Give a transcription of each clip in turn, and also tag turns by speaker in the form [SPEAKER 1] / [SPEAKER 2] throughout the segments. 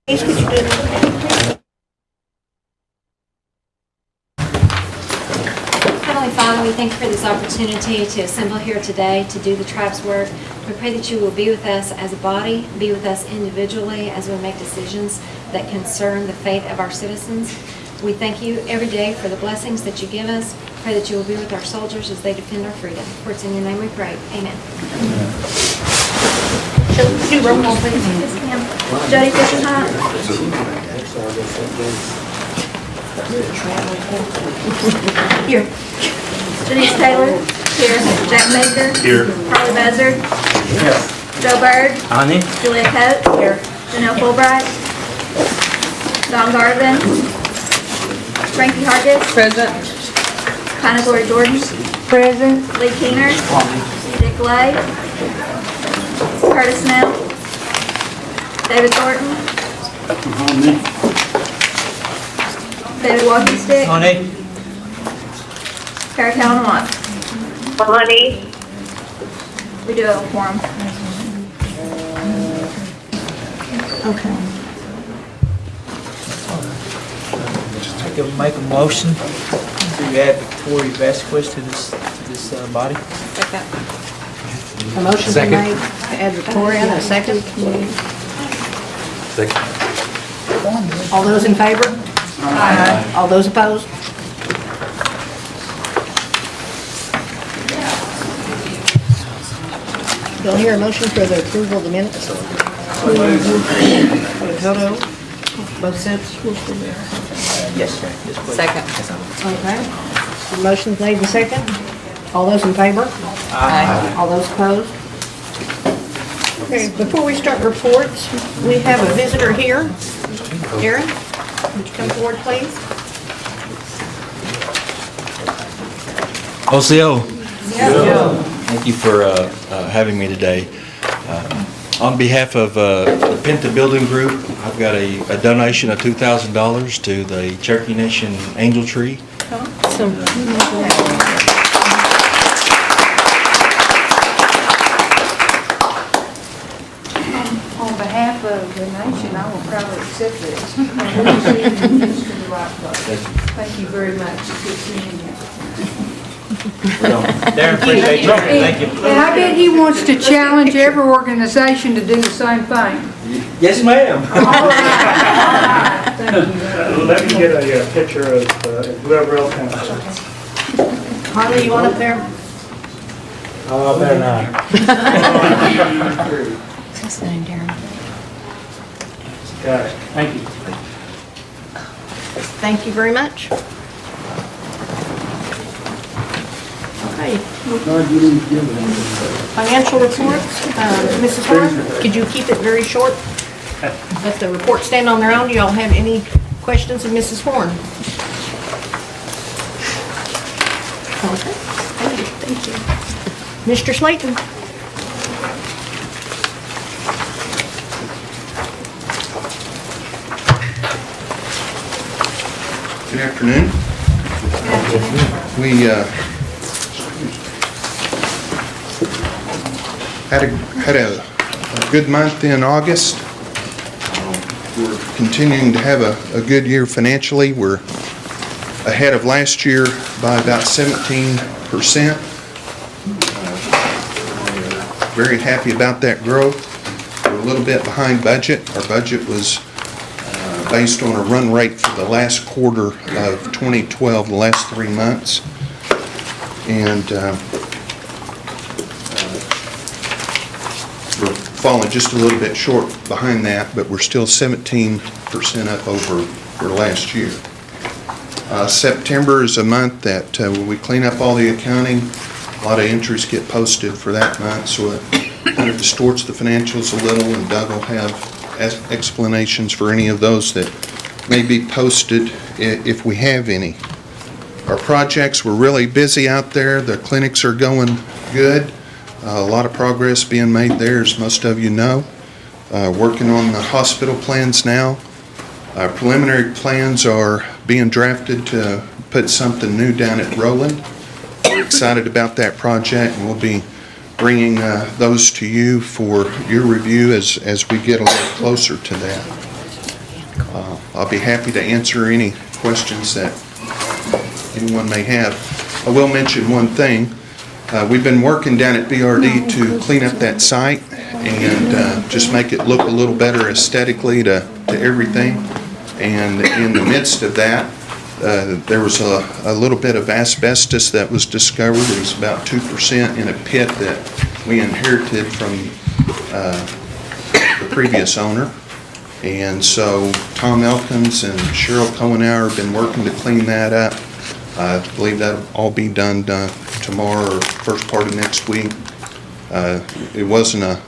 [SPEAKER 1] Please, could you do that?
[SPEAKER 2] Heavenly Father, we thank you for this opportunity to assemble here today to do the tribe's work. We pray that you will be with us as a body, be with us individually as we make decisions that concern the fate of our citizens. We thank you every day for the blessings that you give us. Pray that you will be with our soldiers as they defend our freedom. For it's in your name we pray. Amen.
[SPEAKER 1] Do roll call, please.
[SPEAKER 3] Yes, ma'am. Jody Fisher-Hunt.
[SPEAKER 1] Here.
[SPEAKER 3] Denise Taylor. Here. Jack Baker.
[SPEAKER 4] Here.
[SPEAKER 3] Harley Buzzard. Joe Bird.
[SPEAKER 4] Honey?
[SPEAKER 3] Julia Coates. Here. Janelle Fulbright. Don Garvin. Frankie Hargis.
[SPEAKER 1] Present.
[SPEAKER 3] Kinda Glory Jordan.
[SPEAKER 1] Present.
[SPEAKER 3] Lee Keener. Dick Lay. Curtis Snell. David Thornton. David Walkenstick.
[SPEAKER 4] Honey?
[SPEAKER 3] Kara Callan Watts.
[SPEAKER 5] Honey,
[SPEAKER 3] We do have a quorum.
[SPEAKER 1] Okay.
[SPEAKER 6] Make a motion to add Victoria Vasquez to this body.
[SPEAKER 1] A motion's been made to add Victoria, and a second. All those in favor? Aye. All those opposed? Do I hear a motion for the approval of the minutes? Toto, both sets?
[SPEAKER 6] Yes, sir. Yes, please.
[SPEAKER 1] Second. Okay. The motion's made and second. All those in favor? Aye. All those opposed? Okay, before we start reports, we have a visitor here. Aaron, would you come forward, please?
[SPEAKER 7] OCO. Thank you for having me today. On behalf of the Pinta Building Group, I've got a donation of $2,000 to the Cherokee Nation Angel Tree.
[SPEAKER 8] On behalf of the nation, I will proudly accept this. Thank you very much. It's good seeing you.
[SPEAKER 6] Darren, appreciate you. Thank you.
[SPEAKER 8] And I bet he wants to challenge every organization to do the same thing.
[SPEAKER 4] Yes, ma'am.
[SPEAKER 8] Thank you.
[SPEAKER 9] Let me get a picture of whoever else has it.
[SPEAKER 1] Harley, you want up there?
[SPEAKER 9] Oh, better not.
[SPEAKER 1] What's his name, Darren?
[SPEAKER 9] Got it. Thank you.
[SPEAKER 1] Thank you very much. Okay. Financial reports, Mrs. Horn, could you keep it very short? Let the reports stand on their own. Do y'all have any questions of Mrs. Horn? Okay, thank you. Mr. Slayton?
[SPEAKER 10] Good afternoon. We had a good month in August. We're continuing to have a good year financially. We're ahead of last year by about 17%. Very happy about that growth. We're a little bit behind budget. Our budget was based on a run rate for the last quarter of 2012, the last 3 months. And we're falling just a little bit short behind that, but we're still 17% up over last year. September is a month that when we clean up all the accounting, a lot of entries get posted for that month, so it kind of distorts the financials a little, and Doug will have explanations for any of those that may be posted if we have any. Our projects, we're really busy out there. The clinics are going good. A lot of progress being made there, as most of you know. Working on the hospital plans now. Preliminary plans are being drafted to put something new down at Roland. We're excited about that project, and we'll be bringing those to you for your review as we get a little closer to that. I'll be happy to answer any questions that anyone may have. I will mention one thing. We've been working down at BRD to clean up that site and just make it look a little better aesthetically to everything. And in the midst of that, there was a little bit of asbestos that was discovered. It was about 2% in a pit that we inherited from the previous owner. And so Tom Elkins and Cheryl Cohenauer have been working to clean that up. I believe that'll all be done tomorrow or first part of next week. It wasn't a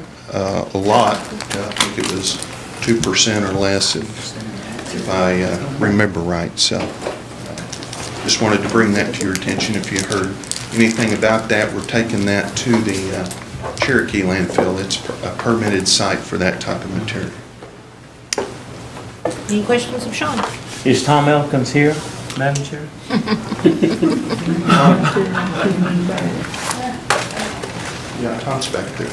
[SPEAKER 10] lot. I think it was 2% or less if I remember right. So just wanted to bring that to your attention. If you heard anything about that, we're taking that to the Cherokee landfill. It's a permitted site for that type of material.
[SPEAKER 1] Any questions of Sean?
[SPEAKER 6] Is Tom Elkins here, Madam Chair?
[SPEAKER 10] Yeah, Tom's back there.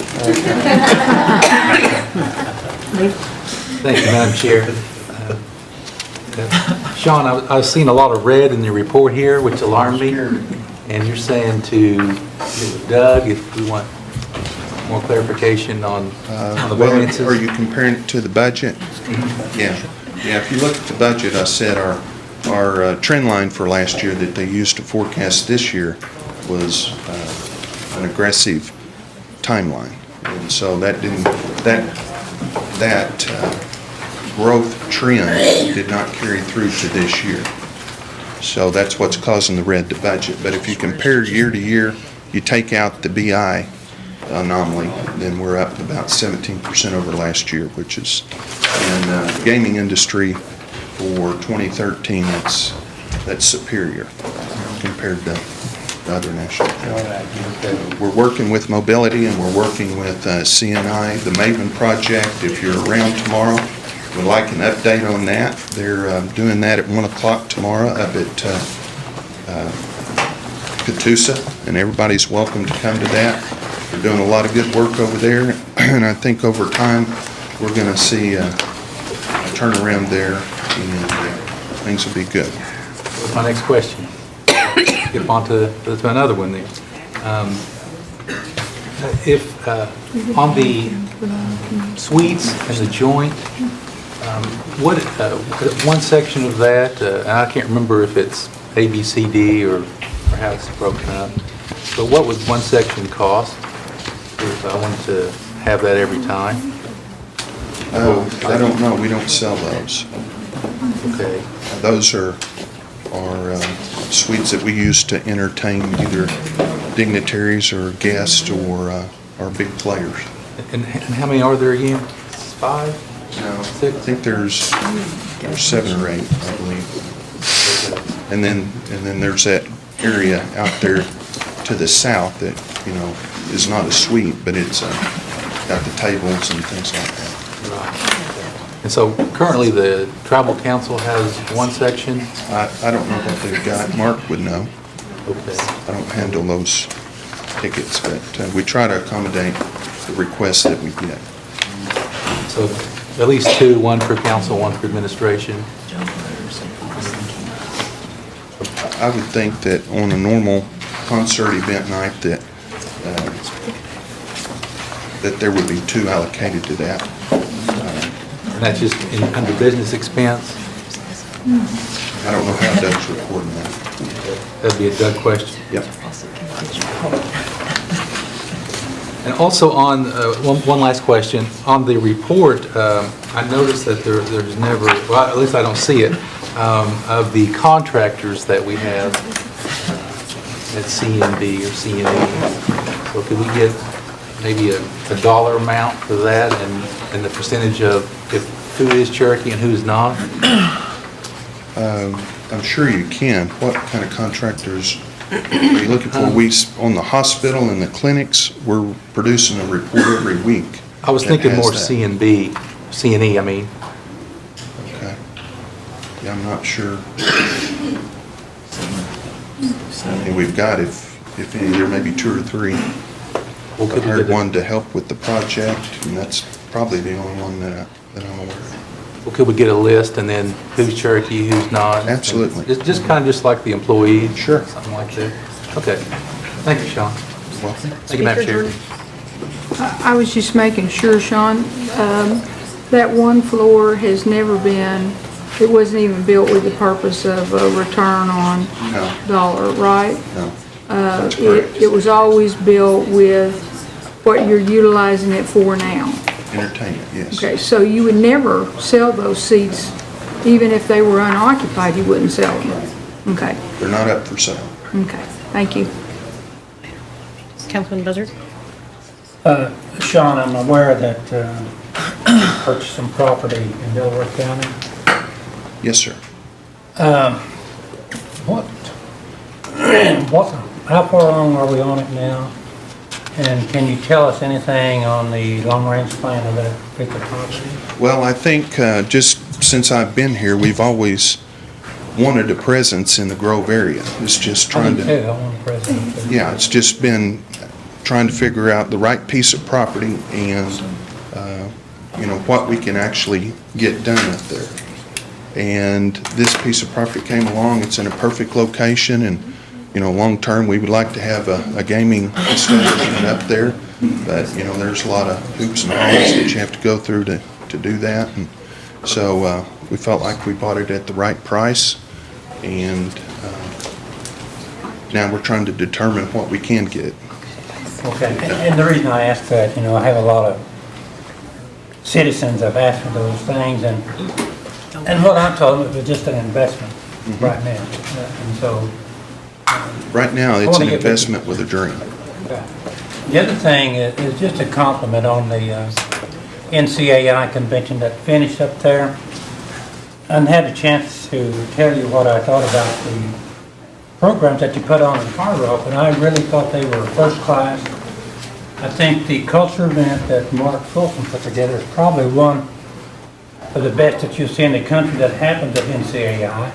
[SPEAKER 4] Thank you, Madam Chair. Sean, I've seen a lot of red in your report here, which alarmed me. And you're saying to Doug if we want more clarification on the variances?
[SPEAKER 10] Are you comparing it to the budget? Yeah. Yeah, if you look at the budget, I said our trend line for last year that they used to forecast this year was an aggressive timeline. And so that growth trend did not carry through to this year. So that's what's causing the red to budget. But if you compare year to year, you take out the BI anomaly, then we're up about 17% over last year, which is in the gaming industry for 2013, that's superior compared to the other national accounts. We're working with mobility and we're working with CNI, the Maven project. If you're around tomorrow, would like an update on that. They're doing that at 1 o'clock tomorrow up at Catoosa, and everybody's welcome to come to that. They're doing a lot of good work over there, and I think over time we're going to see a turnaround there, and things will be good.
[SPEAKER 4] What's my next question? Get on to another one there. If on the suites and the joint, what one section of that, and I can't remember if it's A, B, C, D, or how it's broken up, but what would one section cost if I wanted to have that every time?
[SPEAKER 10] Oh, I don't know. We don't sell those.
[SPEAKER 4] Okay.
[SPEAKER 10] Those are suites that we use to entertain either dignitaries or guests or our big players.
[SPEAKER 4] And how many are there again? 5?
[SPEAKER 10] No,
[SPEAKER 4] 6?
[SPEAKER 10] I think there's 7 or 8, I believe. And then there's that area out there to the south that, is not a suite, but it's got the tables and things like that.
[SPEAKER 4] Right. And so currently the tribal council has one section?
[SPEAKER 10] I don't know what they've got. Mark would know.
[SPEAKER 4] Okay.
[SPEAKER 10] I don't handle those tickets, but we try to accommodate the requests that we get.
[SPEAKER 4] So at least 2, one for council, one for administration?
[SPEAKER 10] I would think that on a normal concert event night that there would be 2 allocated to that.
[SPEAKER 4] And that's just under business expense?
[SPEAKER 10] I don't know how Doug's reporting that.
[SPEAKER 4] That'd be a Doug question.
[SPEAKER 10] Yep.
[SPEAKER 4] And also on, one last question. On the report, I noticed that there's never, well, at least I don't see it, of the contractors that we have at C&D or C&E. So could we get maybe a dollar amount for that and the percentage of who is Cherokee and who is not?
[SPEAKER 10] I'm sure you can. What kind of contractors are you looking for? On the hospital and the clinics, we're producing a report every week.
[SPEAKER 4] I was thinking more C&E, I mean.
[SPEAKER 10] Okay. Yeah, I'm not sure. And we've got, if any, there may be 2 or 3.
[SPEAKER 4] Well,
[SPEAKER 10] I hired one to help with the project, and that's probably the only one that I'm aware of.
[SPEAKER 4] could we get a list and then who's Cherokee, who's not?
[SPEAKER 10] Absolutely.
[SPEAKER 4] Just kind of just like the employees?
[SPEAKER 10] Sure.
[SPEAKER 4] Something like that? Okay. Thank you, Sean.
[SPEAKER 10] Welcome.
[SPEAKER 4] Thank you, Madam
[SPEAKER 1] Speaker
[SPEAKER 4] Chair.
[SPEAKER 1] Jordan.
[SPEAKER 8] I was just making sure, Sean, that one floor has never been, it wasn't even built with the purpose of a return on
[SPEAKER 10] No,
[SPEAKER 8] dollar, right?
[SPEAKER 10] no. That's correct.
[SPEAKER 8] It was always built with what you're utilizing it for now.
[SPEAKER 10] Entertainment, yes.
[SPEAKER 8] Okay, so you would never sell those seats, even if they were unoccupied, you wouldn't sell them? Okay,
[SPEAKER 10] They're not up for sale.
[SPEAKER 8] okay, thank you.
[SPEAKER 1] Councilman Buzzard?
[SPEAKER 11] Sean, I'm aware that you purchased some property in Delaware County.
[SPEAKER 10] Yes, sir.
[SPEAKER 11] What, how far along are we on it now? And can you tell us anything on the long-range plan of that particular property?
[SPEAKER 10] Well, I think just since I've been here, we've always wanted a presence in the Grove area. It's just trying to,
[SPEAKER 11] I want the president.
[SPEAKER 10] yeah, it's just been trying to figure out the right piece of property and, what we can actually get done up there. And this piece of property came along, it's in a perfect location, and, long-term, we would like to have a gaming establishment up there, but, there's a lot of hoops and holds that you have to go through to do that, and so we felt like we bought it at the right price, and now we're trying to determine what we can get.
[SPEAKER 11] Okay, and the reason I ask that, I have a lot of citizens have asked for those things, and what I'm told them, it was just an investment right now, and so.
[SPEAKER 10] Right now, it's an investment with a dream.
[SPEAKER 11] Okay. The other thing is just a compliment on the NCAI convention that finished up there. I hadn't had a chance to tell you what I thought about the programs that you put on in Hard Rock, and I really thought they were first class. I think the culture event that Mark Fulton put together is probably one of the best that you'll see in the country that happens at NCAI.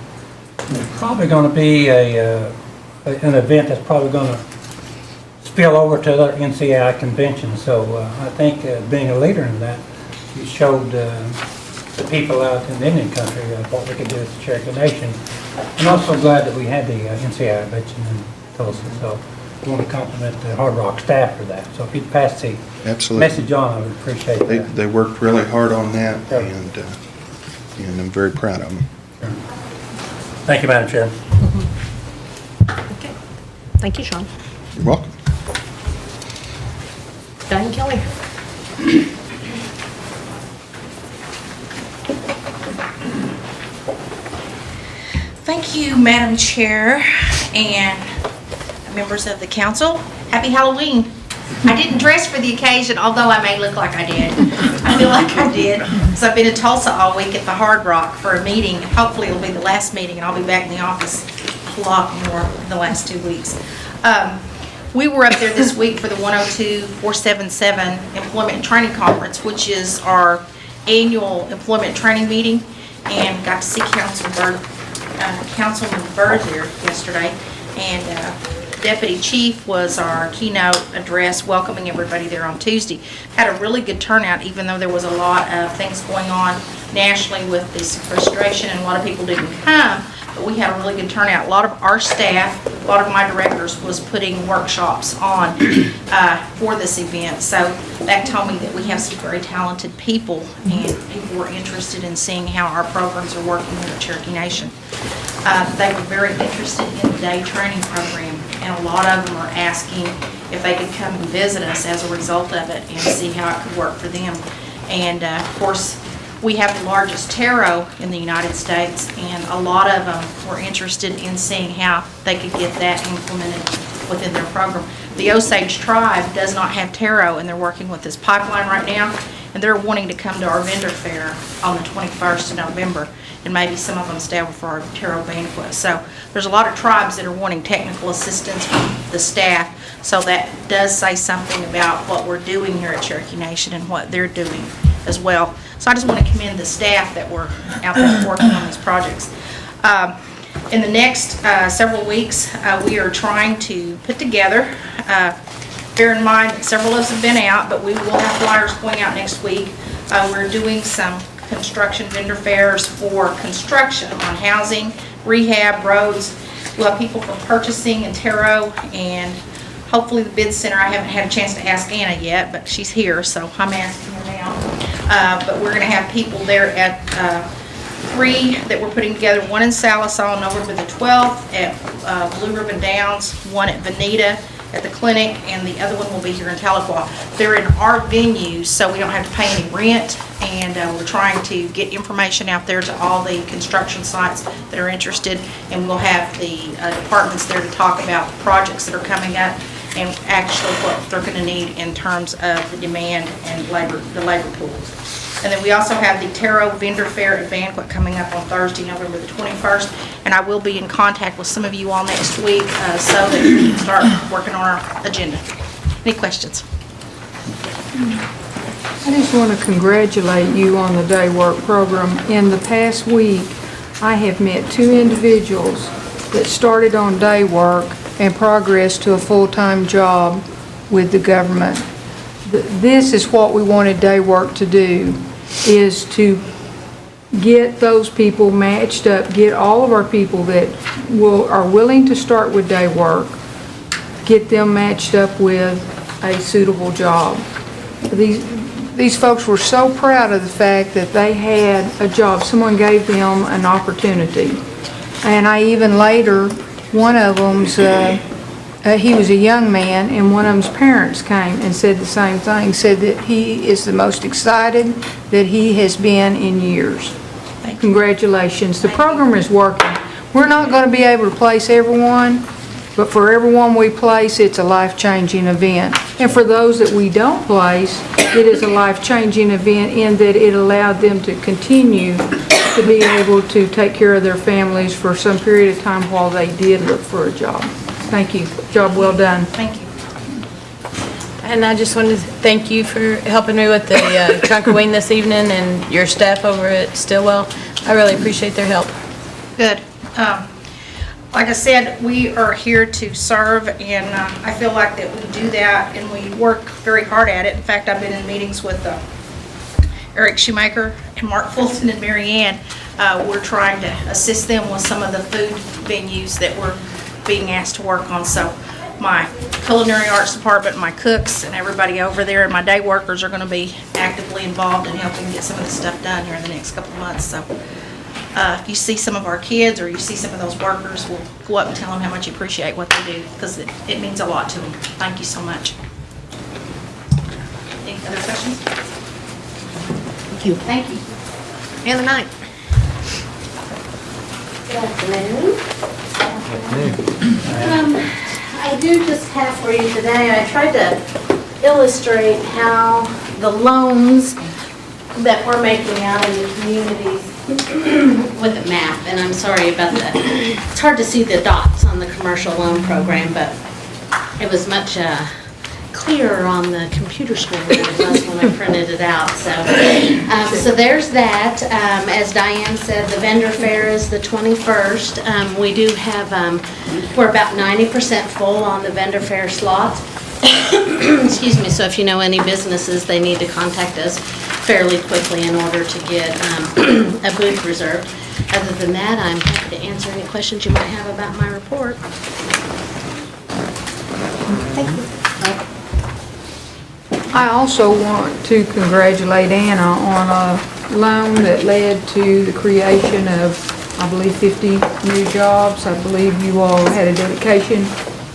[SPEAKER 11] And it's probably going to be an event that's probably going to spill over to other NCAI conventions. So I think being a leader in that, you showed the people out in the Indian country what we could do as the Cherokee Nation. And also glad that we had the NCAI convention in Tulsa. So I want to compliment the Hard Rock staff for that. So if you'd pass the
[SPEAKER 10] Absolutely.
[SPEAKER 11] message on, I would appreciate that.
[SPEAKER 10] They worked really hard on that,
[SPEAKER 11] Sure.
[SPEAKER 10] and I'm very proud of them.
[SPEAKER 11] Thank you, Madam Chair.
[SPEAKER 1] Okay. Thank you, Sean.
[SPEAKER 10] You're welcome.
[SPEAKER 1] Diane Kelly?
[SPEAKER 12] Thank you, Madam Chair and members of the council. Happy Halloween. I didn't dress for the occasion, although I may look like I did. I feel like I did. So I've been in Tulsa all week at the Hard Rock for a meeting. Hopefully it'll be the last meeting and I'll be back in the office a lot more in the last 2 weeks. We were up there this week for the 102-477 Employment and Training Conference, which is our annual employment training meeting, and got to see Councilman Byrd there yesterday, and Deputy Chief was our keynote address welcoming everybody there on Tuesday. Had a really good turnout, even though there was a lot of things going on nationally with the sequestration and a lot of people didn't come, but we had a really good turnout. A lot of our staff, a lot of my directors was putting workshops on for this event, so that told me that we have some very talented people, and people were interested in seeing how our programs are working here at Cherokee Nation. They were very interested in the day training program, and a lot of them are asking if they could come and visit us as a result of it and see how it could work for them. And of course, we have the largest taro in the United States, and a lot of them were interested in seeing how they could get that implemented within their program. The Osage tribe does not have taro, and they're working with this pipeline right now, and they're wanting to come to our vendor fair on the 21st of November, and maybe some of them stay over for our taro banquet. So there's a lot of tribes that are wanting technical assistance from the staff, so that does say something about what we're doing here at Cherokee Nation and what they're doing as well. So I just want to commend the staff that were out there working on these projects. In the next several weeks, we are trying to put together, bear in mind that several of us have been out, but we will have flyers going out next week. We're doing some construction vendor fairs for construction on housing, rehab, roads. We'll have people from purchasing and tarot, and hopefully the bid center. I haven't had a chance to ask Anna yet, but she's here, so I'm asking her now. But we're going to have people there at 3 that we're putting together, one in Salisaw on November the 12th at Blue Ribbon Downs, one at Veneta at the clinic, and the other one will be here in Tahlequah. They're in our venues, so we don't have to pay any rent, and we're trying to get information out there to all the construction sites that are interested, and we'll have the departments there to talk about the projects that are coming up and actually what they're going to need in terms of the demand and the labor pools. And then we also have the Tarot Vendor Fair at Banquet coming up on Thursday, November the 21st. And I will be in contact with some of you all next week so that we can start working on our agenda. Any questions?
[SPEAKER 8] I just want to congratulate you on the day work program. In the past week, I have met 2 individuals that started on day work and progressed to a full-time job with the government. This is what we wanted day work to do, is to get those people matched up, get all of our people that are willing to start with day work, get them matched up with a suitable job. These folks were so proud of the fact that they had a job. Someone gave them an opportunity. And I even later, one of them's, he was a young man, and one of them's parents came and said the same thing, said that he is the most excited that he has been in years. Congratulations. The program is working. We're not going to be able to place everyone, but for everyone we place, it's a life-changing event. And for those that we don't place, it is a life-changing event in that it allowed them to continue to be able to take care of their families for some period of time while they did look for a job. Thank you. Job well done.
[SPEAKER 12] Thank you.
[SPEAKER 13] And I just wanted to thank you for helping me with the trunk or wing this evening, and your staff over at Stillwell. I really appreciate their help.
[SPEAKER 12] Good. Like I said, we are here to serve, and I feel like that we do that, and we work very hard at it. In fact, I've been in meetings with Eric Shoemaker and Mark Fulton and Mary Ann. We're trying to assist them with some of the food venues that we're being asked to work on. So my culinary arts department, my cooks, and everybody over there, and my day workers are going to be actively involved in helping get some of this stuff done here in the next couple of months. So if you see some of our kids or you see some of those workers, we'll go up and tell them how much you appreciate what they do, because it means a lot to them. Thank you so much. Any other questions?
[SPEAKER 1] Thank you.
[SPEAKER 12] Thank you.
[SPEAKER 1] And the night.
[SPEAKER 14] Good afternoon. I do just have for you today, I tried to illustrate how the loans that we're making out in the communities with the map, and I'm sorry about that. It's hard to see the dots on the commercial loan program, but it was much clearer on the computer screen than it was when I printed it out. So there's that. As Diane said, the vendor fair is the 21st. We do have, we're about 90% full on the vendor fair slots. Excuse me, so if you know any businesses, they need to contact us fairly quickly in order to get a booth reserved. Other than that, I'm happy to answer any questions you might have about my report.
[SPEAKER 1] Thank you.
[SPEAKER 8] I also want to congratulate Anna on a loan that led to the creation of, I believe, 50 new jobs. I believe you all had a dedication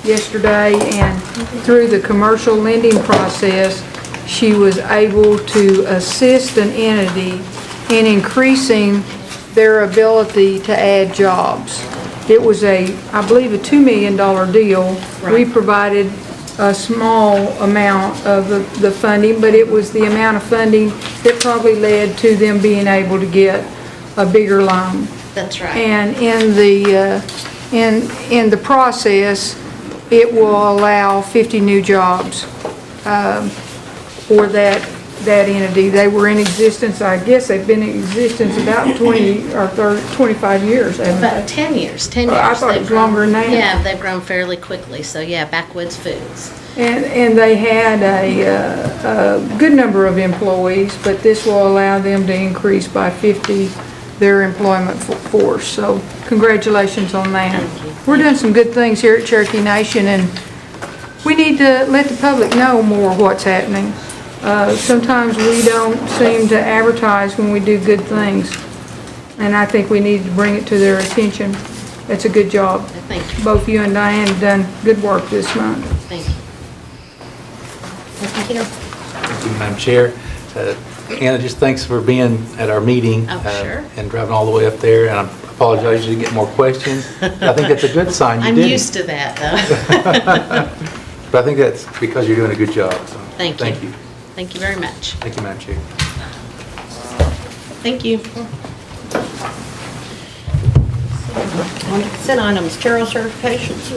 [SPEAKER 8] yesterday, and through the commercial lending process, she was able to assist an entity in increasing their ability to add jobs. It was I believe, a $2 million deal.
[SPEAKER 14] Right.
[SPEAKER 8] We provided a small amount of the funding, but it was the amount of funding that probably led to them being able to get a bigger loan.
[SPEAKER 14] That's right.
[SPEAKER 8] And in the process, it will allow 50 new jobs for that that entity. They were in existence, I guess they've been in existence about 20 or 30, 25 years, haven't
[SPEAKER 14] About
[SPEAKER 8] they?
[SPEAKER 14] 10 years, 10 years.
[SPEAKER 8] I thought it
[SPEAKER 14] They've
[SPEAKER 8] was
[SPEAKER 14] grown-
[SPEAKER 8] longer than that.
[SPEAKER 14] Yeah, they've grown fairly quickly, so yeah, Backwoods Foods.
[SPEAKER 8] And they had a good number of employees, but this will allow them to increase by 50 their employment force. So congratulations on that. We're doing some good things here at Cherokee Nation, and we need to let the public know more what's happening. Sometimes we don't seem to advertise when we do good things, and I think we need to bring it to their attention. That's a good job.
[SPEAKER 14] Thank you.
[SPEAKER 8] Both you and Diane have done good work this month.
[SPEAKER 14] Thank you.
[SPEAKER 1] Thank you.
[SPEAKER 4] Thank you, Madam Chair. Anna, just thanks for being at our meeting.
[SPEAKER 14] Oh, sure.
[SPEAKER 4] And driving all the way up there, and I apologize you didn't get more questions. I think that's a good sign you
[SPEAKER 14] I'm
[SPEAKER 4] didn't.
[SPEAKER 14] used to that, though.
[SPEAKER 4] But I think that's because you're doing a good job, so.
[SPEAKER 14] Thank you.
[SPEAKER 4] Thank you.
[SPEAKER 14] Thank you very much.
[SPEAKER 4] Thank you, Madam Chair.
[SPEAKER 14] Thank you.
[SPEAKER 1] On to consent items, Carol certifications.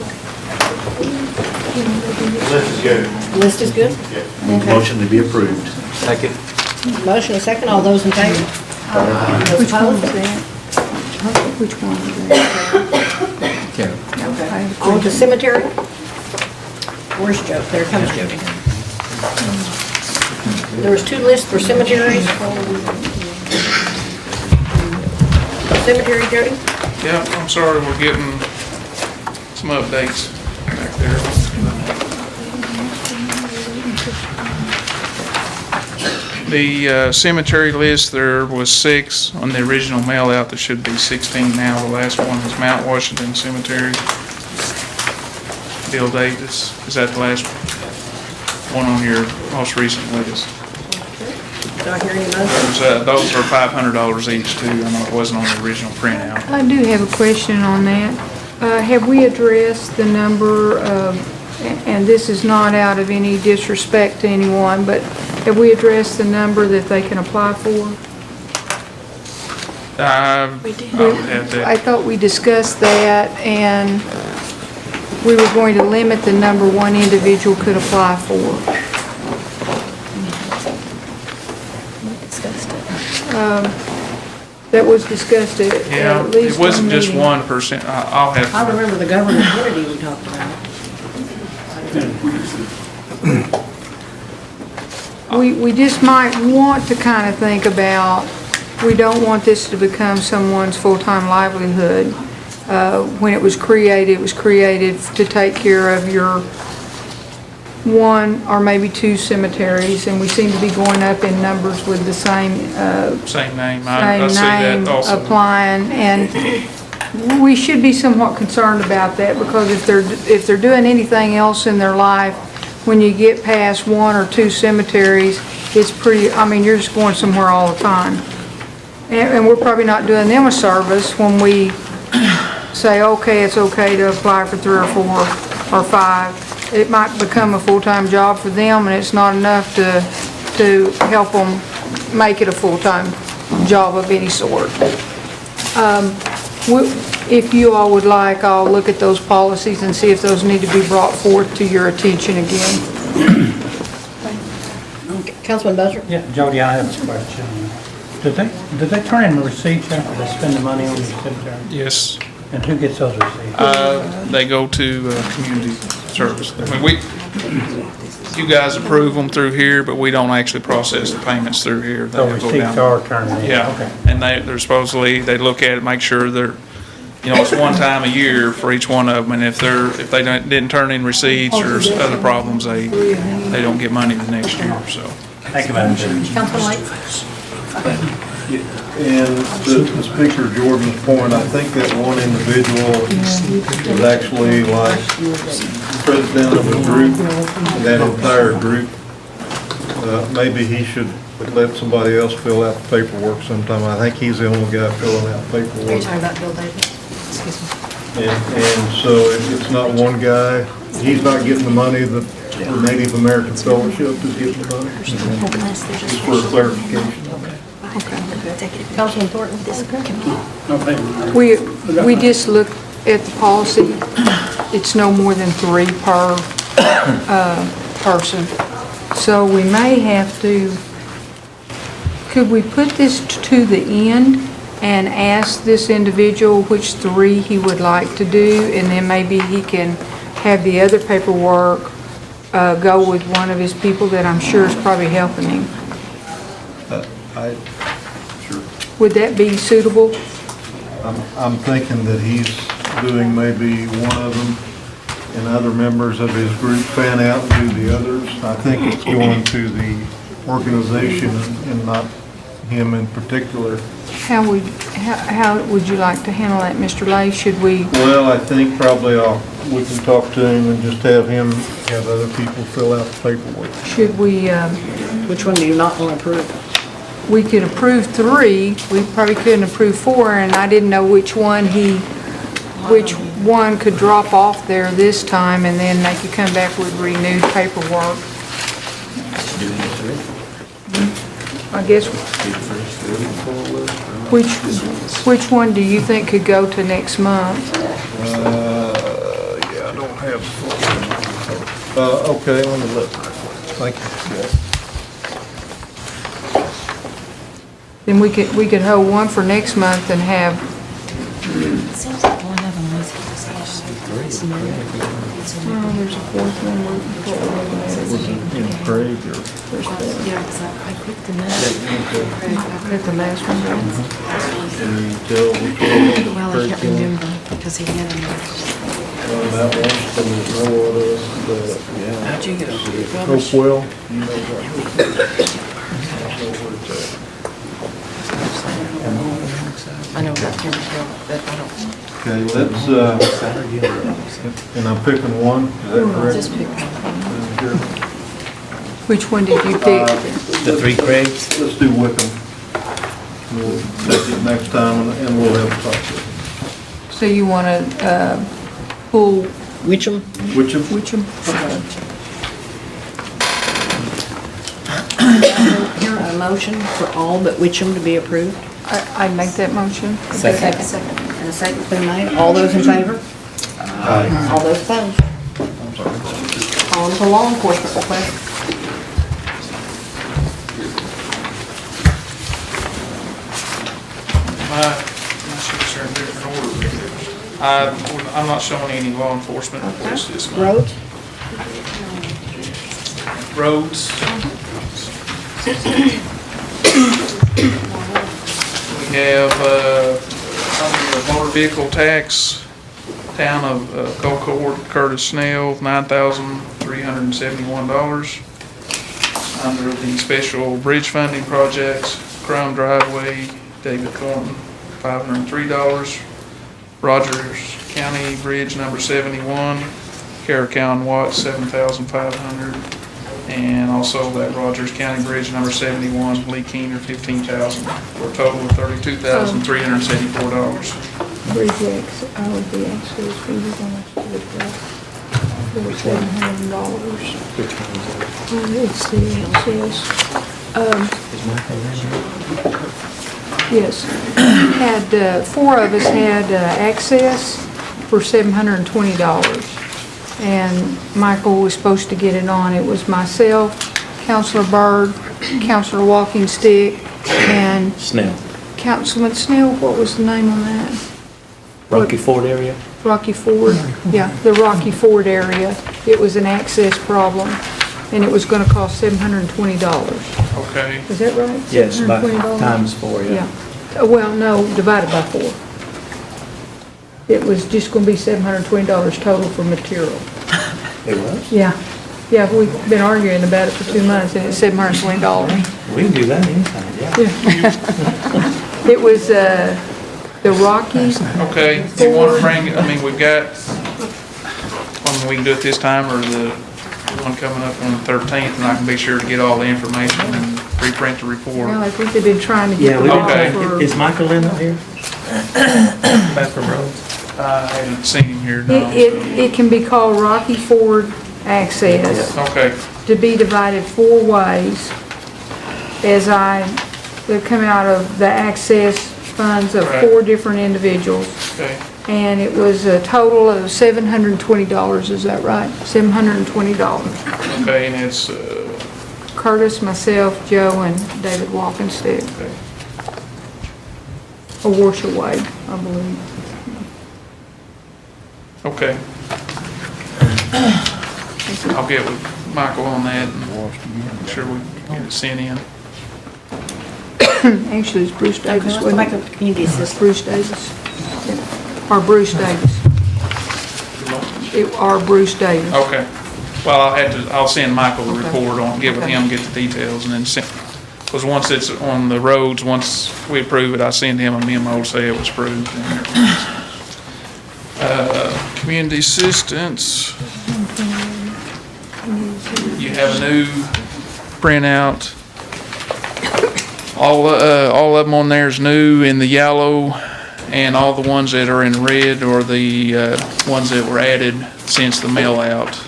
[SPEAKER 9] List is good.
[SPEAKER 1] List is good?
[SPEAKER 9] Yeah. Motion to be approved.
[SPEAKER 4] Second.
[SPEAKER 1] Motion and second, all those in favor? Those
[SPEAKER 8] Which one
[SPEAKER 1] opposed?
[SPEAKER 8] was that? Which one was that?
[SPEAKER 1] On to cemetery. Where's Joe? There comes Jody. There was 2 lists for cemeteries. Cemetery, Jody?
[SPEAKER 15] Yeah, I'm sorry, we're getting some updates back there. The cemetery list, there was 6 on the original mail out. There should be 16 now. The last one was Mount Washington Cemetery. Bill Davis, is that the last one on your most recent list?
[SPEAKER 1] Do I hear any motion?
[SPEAKER 15] Those are $500 each too. I know it wasn't on the original printout.
[SPEAKER 8] I do have a question on that. Have we addressed the number of, and this is not out of any disrespect to anyone, but have we addressed the number that they can apply for?
[SPEAKER 15] I would have
[SPEAKER 8] I
[SPEAKER 15] that.
[SPEAKER 8] thought we discussed that, and we were going to limit the number one individual could apply for. That was discussed at
[SPEAKER 15] Yeah,
[SPEAKER 8] least
[SPEAKER 15] it wasn't
[SPEAKER 8] one
[SPEAKER 15] just
[SPEAKER 8] meeting.
[SPEAKER 15] 1%. I'll have
[SPEAKER 1] I
[SPEAKER 15] to.
[SPEAKER 1] remember the government entity we talked about.
[SPEAKER 8] We just might want to kind of think about, we don't want this to become someone's full-time livelihood. When it was created to take care of your 1 or maybe 2 cemeteries, and we seem to be going up in numbers with the same
[SPEAKER 15] Same name. I see that also.
[SPEAKER 8] applying, and we should be somewhat concerned about that, because if they're doing anything else in their life, when you get past 1 or 2 cemeteries, it's pretty, I mean, you're just going somewhere all the time. And we're probably not doing them a service when we say, okay, it's okay to apply for 3 or 4 or 5. It might become a full-time job for them, and it's not enough to help them make it a full-time job of any sort. If you all would like, I'll look at those policies and see if those need to be brought forth to your attention again.
[SPEAKER 1] Councilman Buzzer?
[SPEAKER 11] Yeah, Jody, I have a question. Did they turn in receipts after they spend the money on the cemetery?
[SPEAKER 15] Yes.
[SPEAKER 11] And who gets those receipts?
[SPEAKER 15] They go to community service. I mean, you guys approve them through here, but we don't actually process the payments through here. They
[SPEAKER 11] So
[SPEAKER 15] go
[SPEAKER 11] receipts
[SPEAKER 15] down.
[SPEAKER 11] are turned in?
[SPEAKER 15] Yeah,
[SPEAKER 11] Okay.
[SPEAKER 15] and they're supposedly, they look at it, make sure they're, it's one time a year for each one of them, and if they didn't turn in receipts or other problems, they don't get money the next year, so.
[SPEAKER 11] Thank you, Madam Chair.
[SPEAKER 1] Councilman Lake?
[SPEAKER 16] And to Speaker Jordan's point, I think that one individual was actually like president of a group, that entire group. Maybe he should let somebody else fill out the paperwork sometime. I think he's the only guy filling out
[SPEAKER 1] Are you
[SPEAKER 16] paperwork.
[SPEAKER 1] talking about Bill Davis? Excuse me.
[SPEAKER 16] And so it's not one guy. He's not getting the money that the Native American Fellowship is getting the money. Just for clarification.
[SPEAKER 1] Councilman Thornton?
[SPEAKER 8] We just looked at the policy. It's no more than 3 per person. So we may have to Could we put this to the end and ask this individual which 3 he would like to do, and then maybe he can have the other paperwork go with one of his people that I'm sure is probably helping him?
[SPEAKER 16] Sure.
[SPEAKER 8] Would that be suitable?
[SPEAKER 16] I'm thinking that he's doing maybe one of them, and other members of his group fan out and do the others. I think it's going to the organization and not him in particular.
[SPEAKER 8] How would you like to handle that, Mr. Lay? Should we?
[SPEAKER 16] Well, I think probably we can talk to him and just have him have other people fill out the paperwork.
[SPEAKER 8] Should we?
[SPEAKER 1] Which one do you not want to approve?
[SPEAKER 8] We could approve 3. We probably couldn't approve 4, and I didn't know which one could drop off there this time, and then they could come back with renewed paperwork. I guess. Which one do you think could go to next month?
[SPEAKER 16] Yeah, I don't have full. Okay, let me look. Thank you.
[SPEAKER 8] Then we could hold one for next month and have.
[SPEAKER 13] Seems like one of them was
[SPEAKER 8] There's a 4th one.
[SPEAKER 16] Craig or?
[SPEAKER 13] Yeah, because I picked them up.
[SPEAKER 8] I put the last one down.
[SPEAKER 16] Can you tell which one?
[SPEAKER 13] Well, I can't remember because he had them.
[SPEAKER 16] That one, so there's no other,
[SPEAKER 13] How'd you get over here?
[SPEAKER 16] Hopewell.
[SPEAKER 13] I know about him, but I don't.
[SPEAKER 16] Okay, let's, and I'm picking one, is that correct?
[SPEAKER 13] Just pick one.
[SPEAKER 8] Which one did you pick?
[SPEAKER 6] The 3 Craigs?
[SPEAKER 16] Let's do Wickham. We'll take it next time and we'll have a talk to him.
[SPEAKER 8] So you want to pull
[SPEAKER 1] Whicham?
[SPEAKER 16] Wickham?
[SPEAKER 8] Whicham?
[SPEAKER 1] Here, a motion for all but Whicham to be approved.
[SPEAKER 8] I'd make that motion.
[SPEAKER 1] Second. And a second's been made. All those in favor? Aye. All those opposed? On to law enforcement request.
[SPEAKER 15] My sheets are in different order. I'm not showing any law enforcement requests this month.
[SPEAKER 1] Roads?
[SPEAKER 15] Roads. We have, under the motor vehicle tax, town of Colcord, Curtis Snell, $9,371. Under the special bridge funding projects, Crum Driveway, David Thornton, $503. Rogers County Bridge number 71, Cherokee and Watts, $7,500. And also that Rogers County Bridge number 71, Lee Keener, $15,000, for a total of $32,374.
[SPEAKER 8] Bridge X, I would be actually, we were gonna split that. There was $700.
[SPEAKER 6] Which one is it?
[SPEAKER 8] It's the access. Yes. Had, 4 of us had access for $720. And Michael was supposed to get it on. It was myself, Counselor Byrd, Counselor Walking Stick, and
[SPEAKER 6] Snell.
[SPEAKER 8] Councilman Snell. What was the name on that?
[SPEAKER 6] Rocky Ford area?
[SPEAKER 8] Rocky Ford. Yeah, the Rocky Ford area. It was an access problem, and it was going to cost $720.
[SPEAKER 15] Okay.
[SPEAKER 8] Is that right?
[SPEAKER 6] Yes, by
[SPEAKER 8] $720?
[SPEAKER 6] times 4, yeah.
[SPEAKER 8] Well, no, divided by 4. It was just going to be $720 total for material.
[SPEAKER 6] It was?
[SPEAKER 8] Yeah. Yeah, we've been arguing about it for 2 months, and it's $720.
[SPEAKER 6] We can do that anytime, yeah.
[SPEAKER 8] It was the Rockies.
[SPEAKER 15] Okay, do you want to bring, I mean, we've got, we can do it this time, or the one coming up on the 13th, and I can be sure to get all the information and reprint the report.
[SPEAKER 8] Well, I think they've been trying to get.
[SPEAKER 6] Yeah, we've been
[SPEAKER 15] Okay.
[SPEAKER 6] trying. Is Michael in here? Back from Rhodes?
[SPEAKER 15] I haven't seen him here, no.
[SPEAKER 8] It can be called Rocky Ford Access,
[SPEAKER 15] Okay,
[SPEAKER 8] to be divided 4 ways, they come out of the access funds of
[SPEAKER 15] Right.
[SPEAKER 8] 4 different individuals.
[SPEAKER 15] okay.
[SPEAKER 8] And it was a total of $720, is that right? $720.
[SPEAKER 15] Okay, and it's
[SPEAKER 8] Curtis, myself, Joe, and David Walkenstick. Or Warsha Wade, I believe.
[SPEAKER 15] Okay. I'll get with Michael on that and make sure we get it sent in.
[SPEAKER 8] Actually, it's Bruce Davis, wasn't
[SPEAKER 1] Make
[SPEAKER 8] it?
[SPEAKER 1] a community assistant.
[SPEAKER 8] Bruce Davis. Or Bruce Davis. Or Bruce Davis.
[SPEAKER 15] Okay. Well, I'll send Michael a report on, get with him, get the details, and then send, because once it's on the roads, once we approve it, I send him a memo to say it was approved. Community assistance. You have a new printout. All of them on there is new in the yellow, and all the ones that are in red are the ones that were added since the mail out.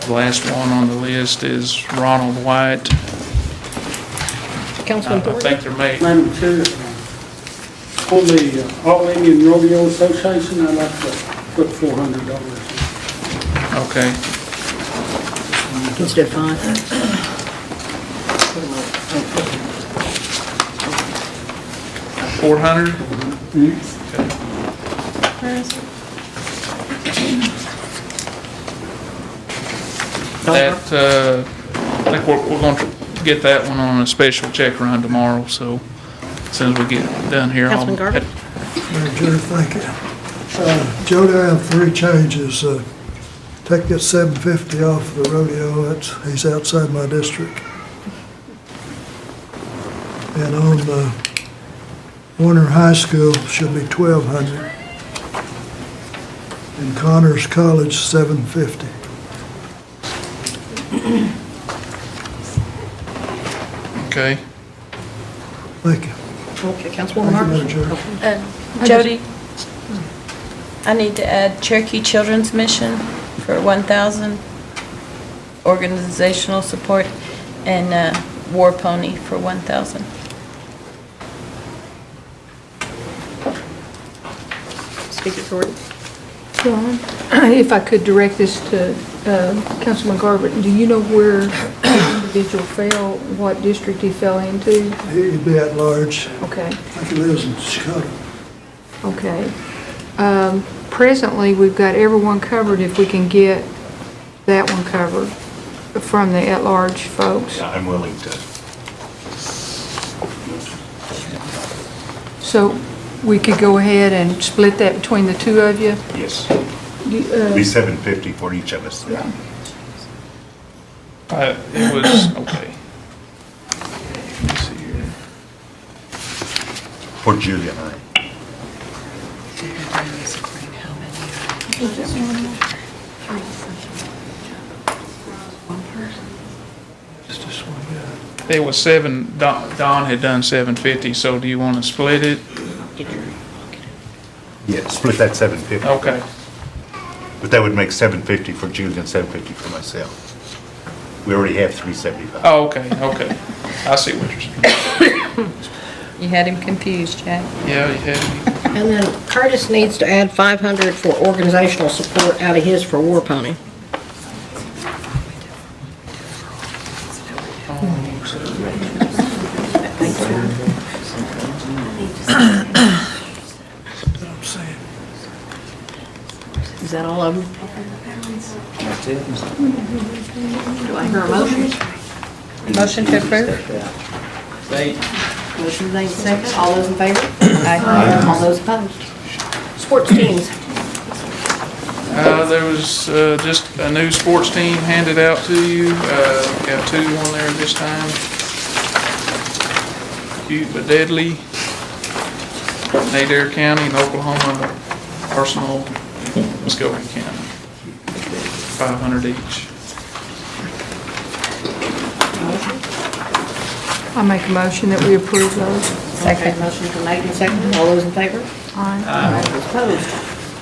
[SPEAKER 15] The last one on the list is Ronald White.
[SPEAKER 1] Councilman
[SPEAKER 15] I
[SPEAKER 1] Thornton?
[SPEAKER 15] think they're made.
[SPEAKER 17] Madam Chair, on the All Indian Rodeo Association, I'd like to put $400.
[SPEAKER 15] Okay.
[SPEAKER 1] Instead of 5.
[SPEAKER 15] 400? That, I think we're going to get that one on a special check run tomorrow, so as soon as we get done here, I'll...
[SPEAKER 1] Councilman Garvin?
[SPEAKER 18] Madam Chair, thank you. Jody, I have 3 changes. Take that $750 off the rodeo, he's outside my district. And on Warner High School should be $1,200. And Connors College, $750.
[SPEAKER 15] Okay.
[SPEAKER 18] Thank you.
[SPEAKER 1] Okay, Councilwoman
[SPEAKER 18] Thank you,
[SPEAKER 1] Martin?
[SPEAKER 18] Madam Chair.
[SPEAKER 13] Jody, I need to add Cherokee Children's Mission for 1,000, organizational support, and War Pony for 1,000.
[SPEAKER 1] Speaker Thornton?
[SPEAKER 8] John, if I could direct this to Councilman Garvin, do you know where the individual fell, what district he fell into?
[SPEAKER 18] He'd be at large.
[SPEAKER 8] Okay.
[SPEAKER 18] I think he lives in Chicago.
[SPEAKER 8] Okay. Presently, we've got everyone covered if we can get that one covered from the at-large folks.
[SPEAKER 19] I'm willing to.
[SPEAKER 8] So we could go ahead and split that between the two of you?
[SPEAKER 19] Yes. Be $750 for each of us.
[SPEAKER 8] Yeah.
[SPEAKER 15] It was, okay. Let's see here.
[SPEAKER 19] For Julia and I.
[SPEAKER 15] It was 7, Don had done 750, so do you want to split it?
[SPEAKER 19] Yeah, split that $750.
[SPEAKER 15] Okay.
[SPEAKER 19] But that would make $750 for Julia and $750 for myself. We already have $375.
[SPEAKER 15] Oh, okay, okay. I see what you're saying.
[SPEAKER 13] You had him confused, Jack.
[SPEAKER 15] Yeah, you had me.
[SPEAKER 1] And then Curtis needs to add 500 for organizational support out of his for War Pony. Is that all of them?
[SPEAKER 6] That's it.
[SPEAKER 1] Do I hear a motion?
[SPEAKER 13] Motion to approve?
[SPEAKER 1] Motion made second. All those in favor? Aye. All those opposed? Sports teams.
[SPEAKER 15] There was just a new sports team handed out to you. Got 2 on there this time. Cute but deadly. Adair County and Oklahoma Arsenal, Muskogee County. 500 each.
[SPEAKER 8] I make a motion that we approve those.
[SPEAKER 1] Second. Motion's been made and seconded. All those in favor?
[SPEAKER 8] Aye.
[SPEAKER 1] All those opposed?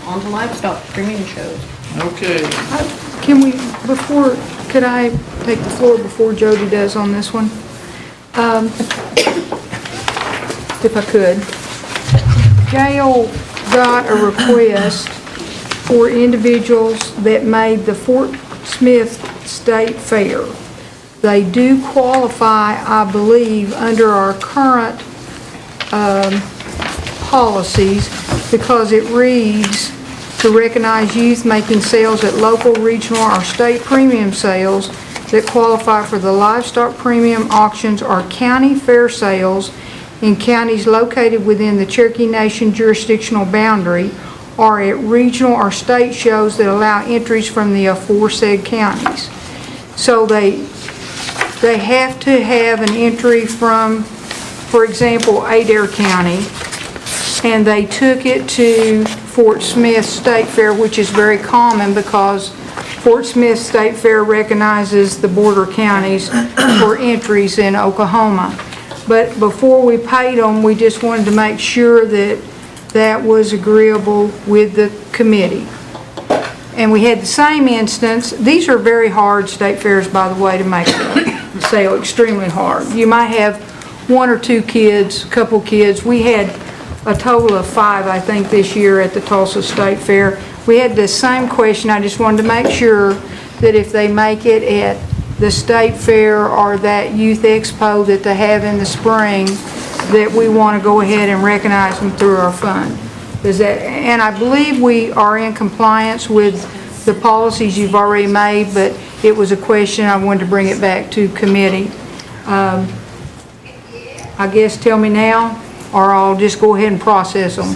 [SPEAKER 1] On to livestock premium shows.
[SPEAKER 15] Okay.
[SPEAKER 8] Can we, could I take the floor before Jody does on this one? If I could. Gail got a request for individuals that made the Fort Smith State Fair. They do qualify, I believe, under our current policies because it reads to recognize youth making sales at local, regional, or state premium sales that qualify for the livestock premium auctions or county fair sales in counties located within the Cherokee Nation jurisdictional boundary or at regional or state shows that allow entries from the aforesaid counties. So they have to have an entry from, for example, Adair County, and they took it to Fort Smith State Fair, which is very common because Fort Smith State Fair recognizes the border counties for entries in Oklahoma. But before we paid them, we just wanted to make sure that that was agreeable with the committee. And we had the same instance. These are very hard state fairs, by the way, to make a sale, extremely hard. You might have one or two kids, a couple kids. We had a total of 5, I think, this year at the Tulsa State Fair. We had the same question. I just wanted to make sure that if they make it at the state fair or that youth expo that they have in the spring, that we want to go ahead and recognize them through our fund. And I believe we are in compliance with the policies you've already made, but it was a question I wanted to bring it back to committee. I guess tell me now, or I'll just go ahead and process them.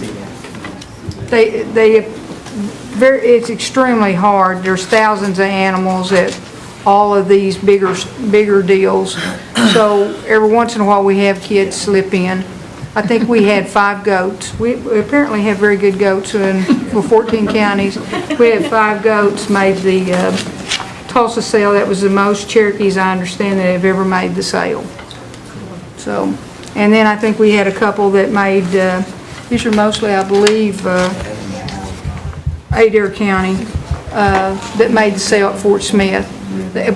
[SPEAKER 8] It's extremely hard. There's thousands of animals at all of these bigger deals. So every once in a while we have kids slip in. I think we had 5 goats. We apparently have very good goats for 14 counties. We had 5 goats made the Tulsa sale. That was the most Cherokees, I understand, that have ever made the sale. So, and then I think we had a couple that made, these are mostly, I believe, Adair County, that made the sale at Fort Smith,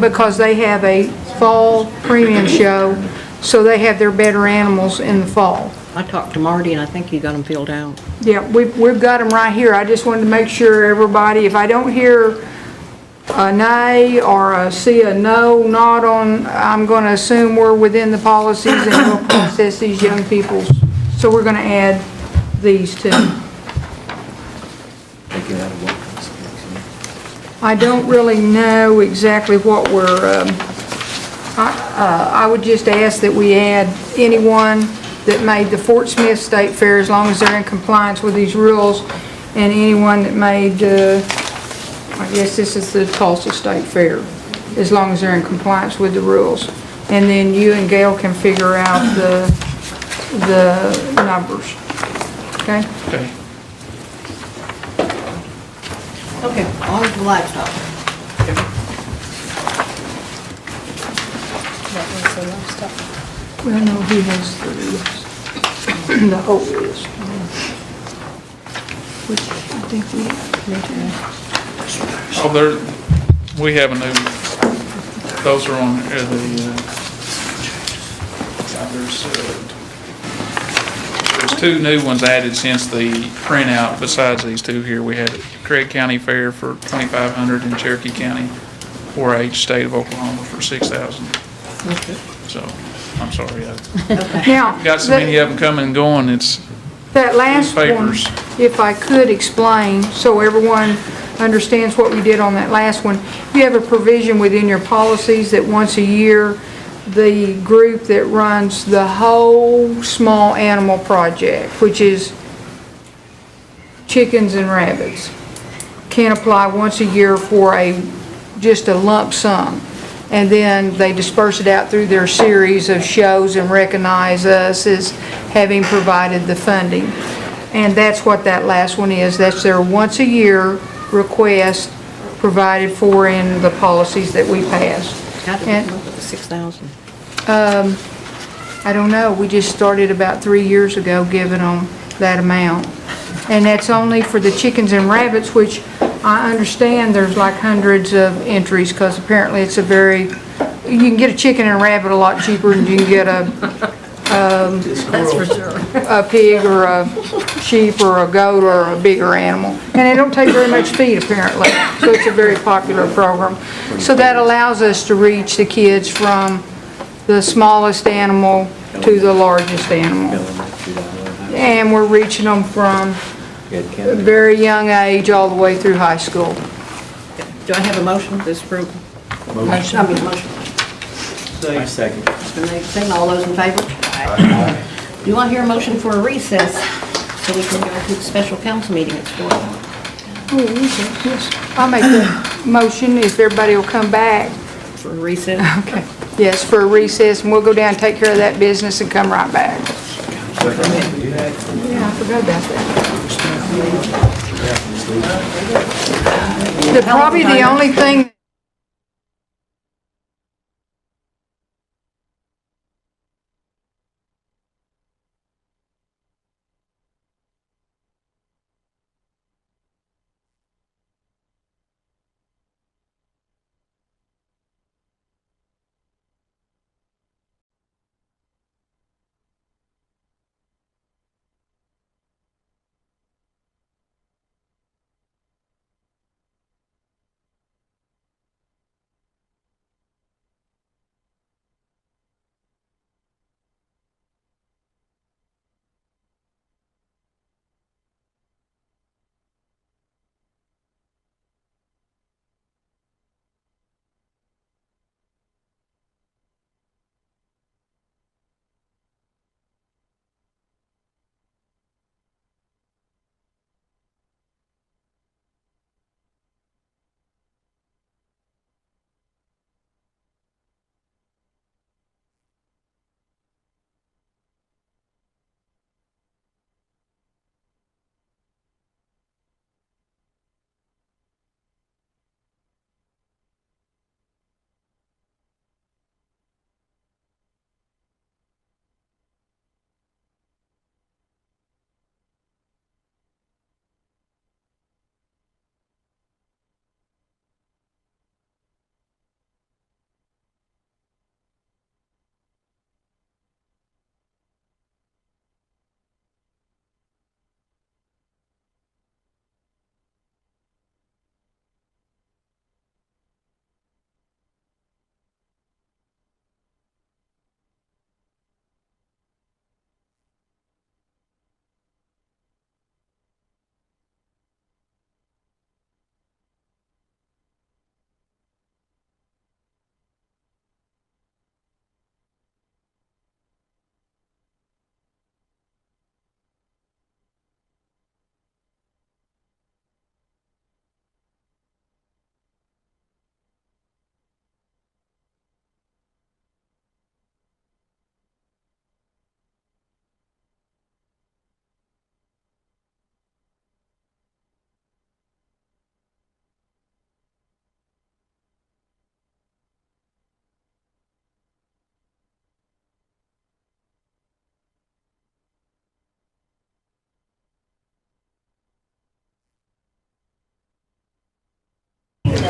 [SPEAKER 8] because they have a fall premium show, so they have their better animals in the fall.
[SPEAKER 1] I talked to Marty, and I think you got them filled out.
[SPEAKER 8] Yeah, we've got them right here. I just wanted to make sure everybody, if I don't hear a nay or see a no, not on, I'm going to assume we're within the policies and we'll process these young people's. So we're going to add these two. I don't really know exactly what we're, I would just ask that we add anyone that made the Fort Smith State Fair, as long as they're in compliance with these rules, and anyone that made, I guess this is the Tulsa State Fair, as long as they're in compliance with the rules. And then you and Gail can figure out the numbers. Okay?
[SPEAKER 15] Okay.
[SPEAKER 1] Okay, on to the livestock.
[SPEAKER 8] Well, no, he has the whole list. Which I think we have.
[SPEAKER 15] Oh, we have a new, those are on there's 2 new ones added since the printout. Besides these 2 here, we had Craig County Fair for $2,500 and Cherokee County 4-H State of Oklahoma for $6,000.
[SPEAKER 1] Okay.
[SPEAKER 15] So, I'm sorry.
[SPEAKER 8] Now,
[SPEAKER 15] Got so many of them coming and going, it's
[SPEAKER 8] that last one,
[SPEAKER 15] papers.
[SPEAKER 8] if I could explain, so everyone understands what we did on that last one. You have a provision within your policies that once a year, the group that runs the whole small animal project, which is chickens and rabbits, can apply once a year for just a lump sum. And then they disperse it out through their series of shows and recognize us as having provided the funding. And that's what that last one is. That's their once a year request provided for in the policies that we passed.
[SPEAKER 1] How did it come up with the 6,000?
[SPEAKER 8] I don't know. We just started about 3 years ago giving them that amount. And that's only for the chickens and rabbits, which I understand there's like hundreds of entries, because apparently it's you can get a chicken and a rabbit a lot cheaper than you can get
[SPEAKER 1] That's for sure.
[SPEAKER 8] a pig or a sheep or a goat or a bigger animal. And they don't take very much feed apparently, so it's a very popular program. So that allows us to reach the kids from the smallest animal to the largest animal. And we're reaching them from a very young age all the way through high school.
[SPEAKER 1] Do I have a motion to approve? Motion. Motion.
[SPEAKER 6] I second.
[SPEAKER 1] Second, all those in favor? Do you want to hear a motion for a recess so we can go to the special council meeting at 4 o'clock?
[SPEAKER 8] Oh, yes. I'll make the motion if everybody will come back.
[SPEAKER 1] For a recess?
[SPEAKER 8] Okay. Yes, for a recess, and we'll go down and take care of that business and come right back. Yeah, I forgot about that. Probably the only thing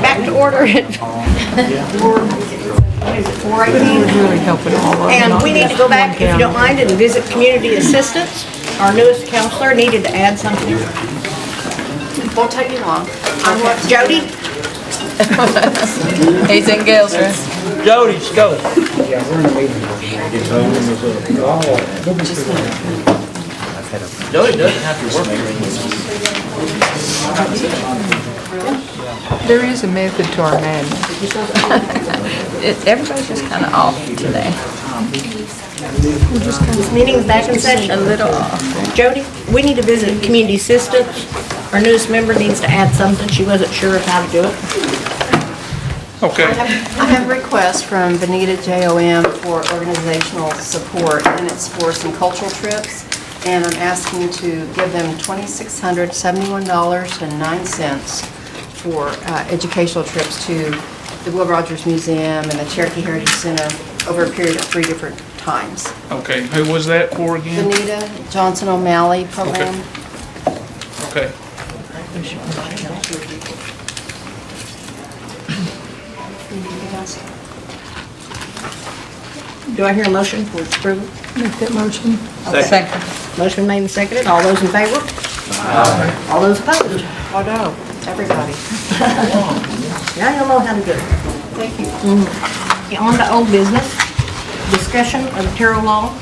[SPEAKER 1] Back to order at 4:18.
[SPEAKER 8] really helping all of them.
[SPEAKER 1] And we need to go back, if you don't mind, and visit community assistance. Our newest counselor needed to add something.
[SPEAKER 13] Won't take you long.
[SPEAKER 1] Jody?
[SPEAKER 13] He's in Gail's room.
[SPEAKER 6] Jody, let's go. Jody doesn't have to work here.
[SPEAKER 8] There is a method to our madness.
[SPEAKER 13] Everybody's just kind of off today.
[SPEAKER 1] This meeting's back in session.
[SPEAKER 13] A little off.
[SPEAKER 1] Jody, we need to visit community assistance. Our newest member needs to add something. She wasn't sure of how to do it.
[SPEAKER 15] Okay.
[SPEAKER 13] I have a request from Benita JOM for organizational support, and it's for some cultural trips, and I'm asking to give them $2,671.09 for educational trips to the Will Rogers Museum and the Cherokee Heritage Center over a period of 3 different times.
[SPEAKER 15] Okay, who was that for again?
[SPEAKER 13] Benita Johnson O'Malley program.
[SPEAKER 15] Okay.
[SPEAKER 13] Anything else?
[SPEAKER 1] Do I hear a motion for approval?
[SPEAKER 8] Make that motion.
[SPEAKER 6] Second.
[SPEAKER 1] Motion made and seconded. All those in favor? Aye. All those opposed? Oh, no, everybody. Now you'll know how to do it. Thank you. Okay, on to old business. Discussion of the Terrell law.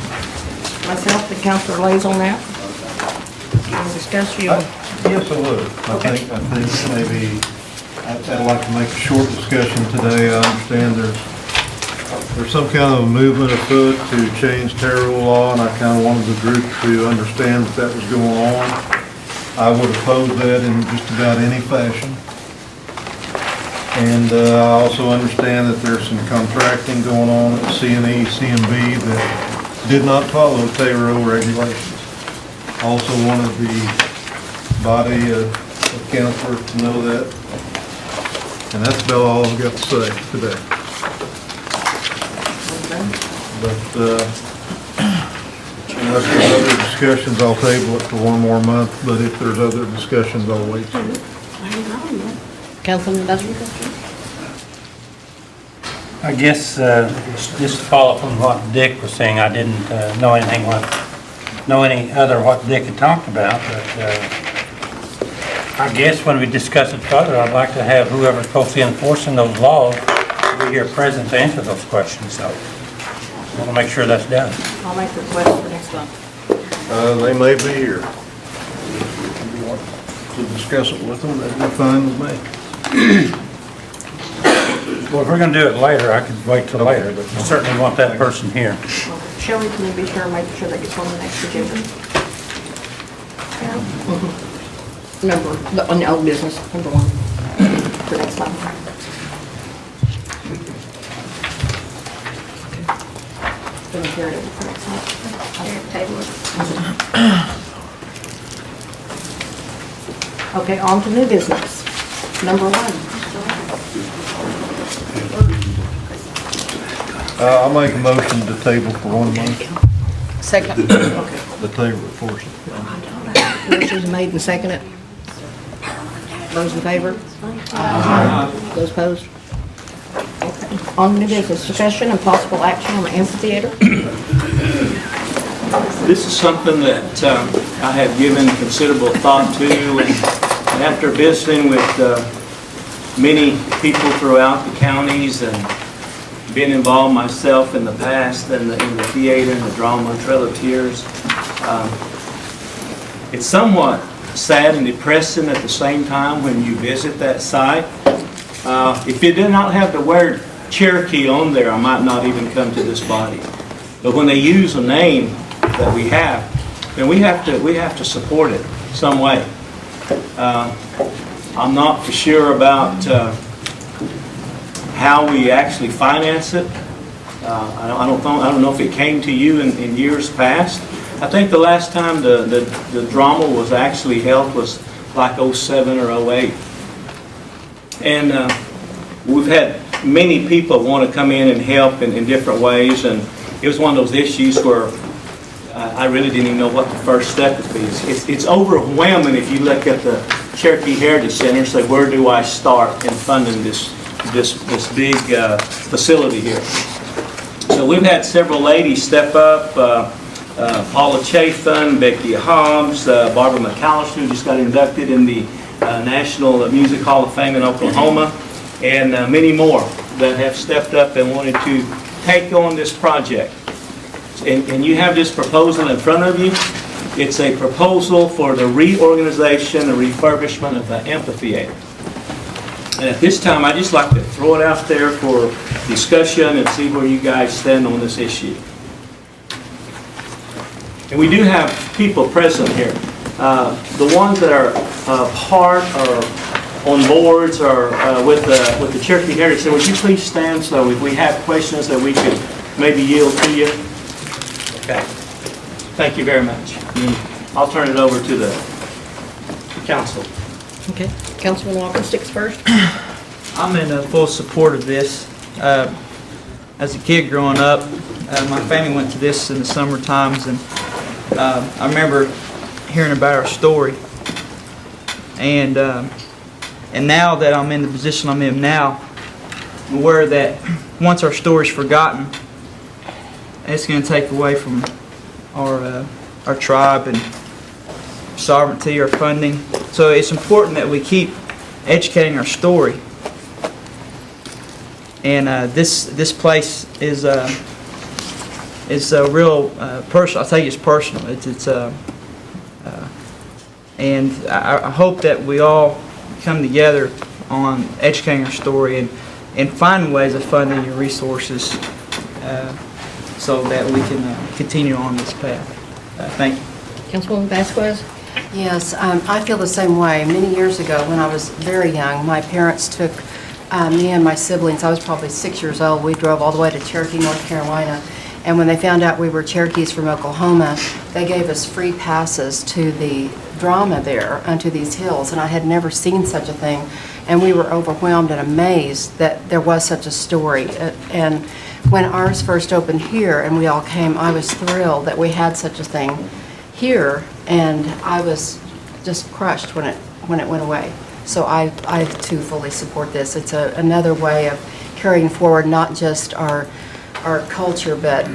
[SPEAKER 1] Myself and Counselor Lays on that. We'll discuss you.
[SPEAKER 16] Yes, I would. I think maybe I'd like to make a short discussion today. I understand there's some kind of a movement afoot to change Terrell law, and I kind of wanted the group to understand that was going on. I would oppose that in just about any fashion. And I also understand that there's some contracting going on at CNE, CMB that did not follow Terrell regulations. Also wanted the body of councilors to know that. And that's about all I've got to say today. But unless there's other discussions, I'll table it for one more month. But if there's other discussions, I'll wait.
[SPEAKER 1] Councilman Dusty?
[SPEAKER 11] I guess, just to follow up on what Dick was saying, I didn't know any other what Dick had talked about, but I guess when we discuss it further, I'd like to have whoever's supposed to be enforcing those laws be here present to answer those questions, so I want to make sure that's done.
[SPEAKER 1] I'll make the request for next month.
[SPEAKER 16] They may be here. If you want to discuss it with them, that'd be fine with me.
[SPEAKER 11] Well, if we're going to do it later, I could wait till later, but we certainly want that person here.
[SPEAKER 1] Shelley, can you be sure and make sure that gets on the next agenda? Number, on the old business, number 1, for next time. Then carry it for next month. Table it. Okay, on to new business. Number 1.
[SPEAKER 16] I'll make a motion to table for 1 month.
[SPEAKER 13] Second.
[SPEAKER 16] The table portion.
[SPEAKER 1] Motion's made and seconded. Those in favor? Aye. Those opposed? Okay. On new business, discussion and possible action on the amphitheater.
[SPEAKER 6] This is something that I have given considerable thought to, and after visiting with many people throughout the counties and being involved myself in the past in the theater and the drama, Trail of Tears, it's somewhat sad and depressing at the same time when you visit that site. If it did not have the word Cherokee on there, I might not even come to this body. But when they use a name that we have, then we have to support it some way. I'm not for sure about how we actually finance it. I don't know if it came to you in years past. I think the last time the drama was actually held was like 07 or 08. And we've had many people want to come in and help in different ways, and it was one of those issues where I really didn't even know what the first step would be. It's overwhelming if you look at the Cherokee Heritage Center and say, where do I start in funding this big facility here? So we've had several ladies step up, Paula Chafin, Becky Hobbs, Barbara McAllister, who just got inducted in the National Music Hall of Fame in Oklahoma, and many more that have stepped up and wanted to take on this project. And you have this proposal in front of you. It's a proposal for the reorganization and refurbishment of the amphitheater. And at this time, I'd just like to throw it out there for discussion and see where you guys stand on this issue. And we do have people present here. The ones that are part or on boards or with the Cherokee Heritage Center, would you please stand so if we have questions that we could maybe yield to you? Okay. Thank you very much. I'll turn it over to the council.
[SPEAKER 1] Okay. Councilman Walker sticks first.
[SPEAKER 6] I'm in full support of this. As a kid growing up, my family went to this in the summer times, and I remember hearing about our story. And now that I'm in the position I'm in now, I'm aware that once our story's forgotten, it's going to take away from our
[SPEAKER 20] our tribe and sovereignty or funding. So it's important that we keep educating our story. And this place is a real personal. I'll tell you, it's personal. And I hope that we all come together on educating our story and finding ways of funding and resources so that we can continue on this path. Thank you.
[SPEAKER 1] Councilwoman Vasquez?
[SPEAKER 21] Yes, I feel the same way. Many years ago, when I was very young, my parents took me and my siblings, I was probably 6 years old, we drove all the way to Cherokee, North Carolina. And when they found out we were Cherokees from Oklahoma, they gave us free passes to the drama there, onto these hills. And I had never seen such a thing. And we were overwhelmed and amazed that there was such a story. And when ours first opened here and we all came, I was thrilled that we had such a thing here. And I was just crushed when it went away. So I too fully support this. It's another way of carrying forward not just our culture, but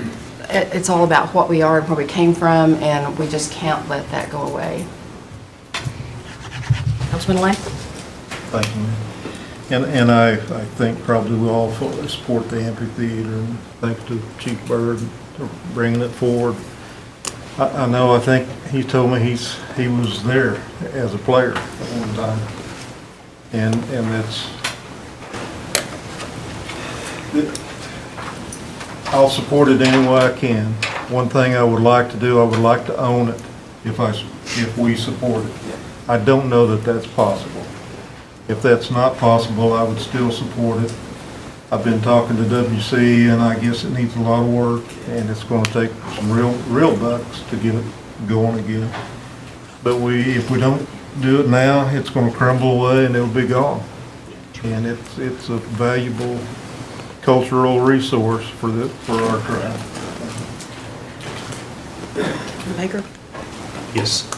[SPEAKER 21] it's all about what we are and where we came from, and we just can't let that go away.
[SPEAKER 1] Councilman Lane?
[SPEAKER 16] Thank you. And I think probably we'll all fully support the amphitheater, and thanks to Chief Byrd for bringing it forward. I know, I think he told me he was there as a player at one time. And I'll support it any way I can. One thing I would like to do, I would like to own it if we support it. I don't know that that's possible. If that's not possible, I would still support it. I've been talking to WC, and I guess it needs a lot of work, and it's going to take some real bucks to get it going again. But if we don't do it now, it's going to crumble away and it'll be gone. And it's a valuable cultural resource for our tribe.
[SPEAKER 1] Baker?
[SPEAKER 19] Yes.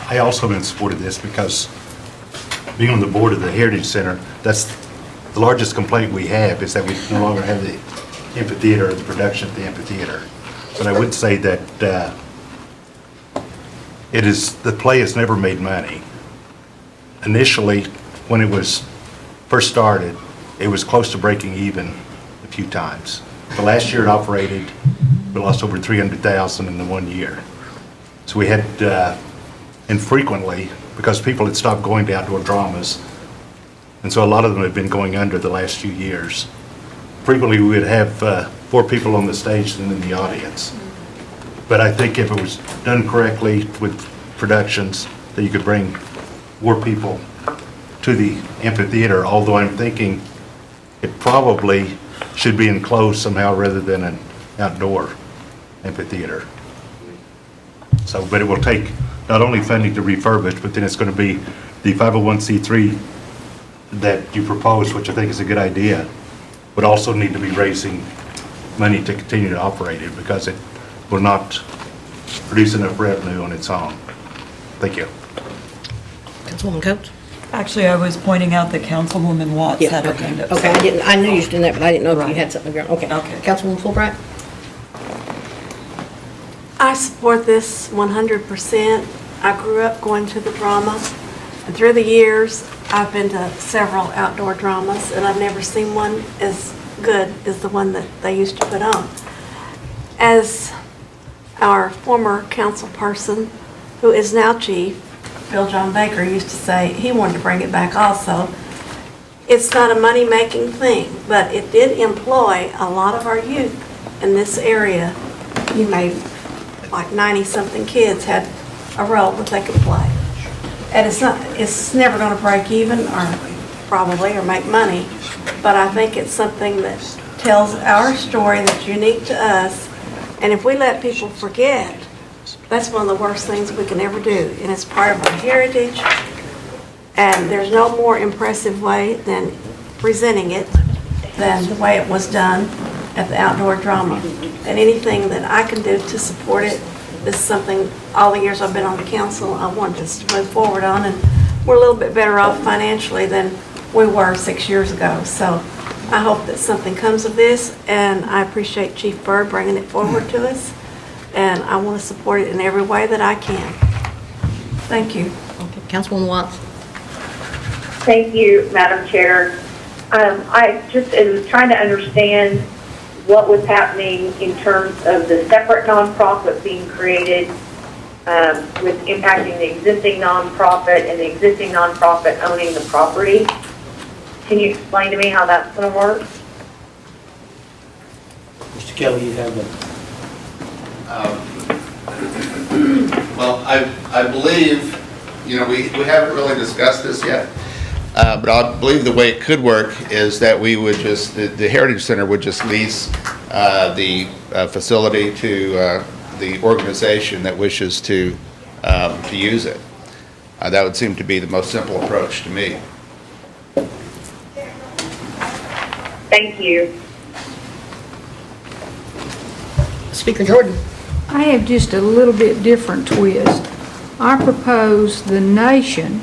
[SPEAKER 19] I also am in support of this because being on the board of the Heritage Center, that's the largest complaint we have is that we no longer have the amphitheater or the production at the amphitheater. But I would say that the play has never made money. Initially, when it was first started, it was close to breaking even a few times. The last year it operated, we lost over $300,000 in the 1 year. So we had, infrequently, because people had stopped going to outdoor dramas, and so a lot of them have been going under the last few years. Frequently, we would have 4 people on the stage and in the audience. But I think if it was done correctly with productions, that you could bring more people to the amphitheater, although I'm thinking it probably should be enclosed somehow rather than an outdoor amphitheater. So, but it will take not only funding to refurbish, but then it's going to be the 501c3 that you proposed, which I think is a good idea, would also need to be raising money to continue to operate it because it will not produce enough revenue on its own. Thank you.
[SPEAKER 1] Councilwoman Coates?
[SPEAKER 22] Actually, I was pointing out that Councilwoman Watts had her hand up.
[SPEAKER 1] Okay, I knew you was doing that, but I didn't know if you had something going. Okay. Councilwoman Fulbright?
[SPEAKER 23] I support this 100%. I grew up going to the drama, and through the years, I've been to several outdoor dramas, and I've never seen one as good as the one that they used to put on. As our former council person, who is now chief, Bill John Baker, used to say he wanted to bring it back also. It's not a money-making thing, but it did employ a lot of our youth in this area. You may, like 90-something kids had a role that they could play. And it's never going to break even or make money, but I think it's something that tells our story that's unique to us. And if we let people forget, that's one of the worst things we can ever do. And it's part of our heritage. And there's no more impressive way than presenting it than the way it was done at the outdoor drama. And anything that I can do to support it, this is something all the years I've been on the council I want us to move forward on. And we're a little bit better off financially than we were 6 years ago. So I hope that something comes of this, and I appreciate Chief Byrd bringing it forward to us. and I want to support it in every way that I can. Thank you.
[SPEAKER 1] Okay, Councilwoman Watts.
[SPEAKER 2] Thank you, Madam Chair. I just was trying to understand what was happening in terms of the separate nonprofit being created with impacting the existing nonprofit and the existing nonprofit owning the property. Can you explain to me how that's going to work?
[SPEAKER 6] Mr. Kelly, you have the...
[SPEAKER 3] Well, I believe, you know, we haven't really discussed this yet, but I believe the way it could work is that we would just, the Heritage Center would just lease the facility to the organization that wishes to use it. That would seem to be the most simple approach to me.
[SPEAKER 2] Thank you.
[SPEAKER 1] Speaker Jordan.
[SPEAKER 8] I have just a little bit different twist. I propose the nation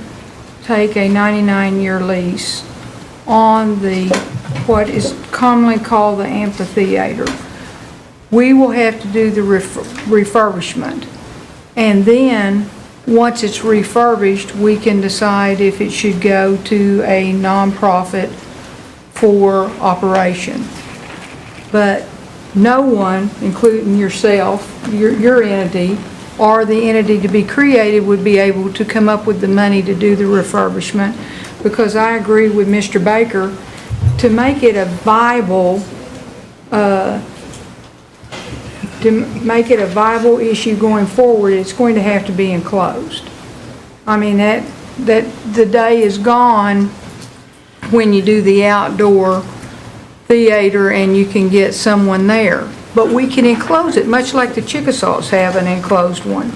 [SPEAKER 8] take a 99-year lease on the, what is commonly called the amphitheater. We will have to do the refurbishment. And then, once it's refurbished, we can decide if it should go to a nonprofit for operation. But no one, including yourself, your entity, or the entity to be created would be able to come up with the money to do the refurbishment, because I agree with Mr. Baker, to make it a viable issue going forward, it's going to have to be enclosed. I mean, that the day is gone when you do the outdoor theater and you can get someone there. But we can enclose it, much like the Chickasaws have an enclosed one.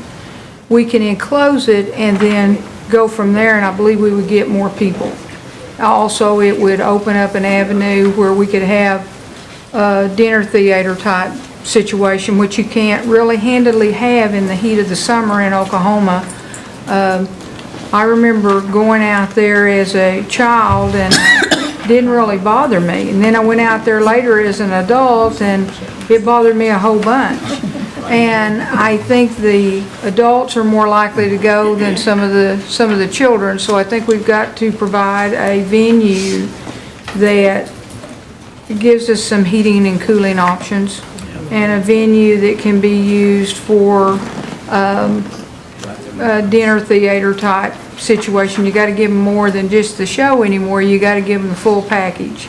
[SPEAKER 8] We can enclose it and then go from there, and I believe we would get more people. Also, it would open up an avenue where we could have a dinner theater type situation, which you can't really handily have in the heat of the summer in Oklahoma. I remember going out there as a child and it didn't really bother me. And then I went out there later as an adult and it bothered me a whole bunch. And I think the adults are more likely to go than some of the children. So I think we've got to provide a venue that gives us some heating and cooling options, and a venue that can be used for a dinner theater type situation. You got to give them more than just the show anymore. You got to give them the full package.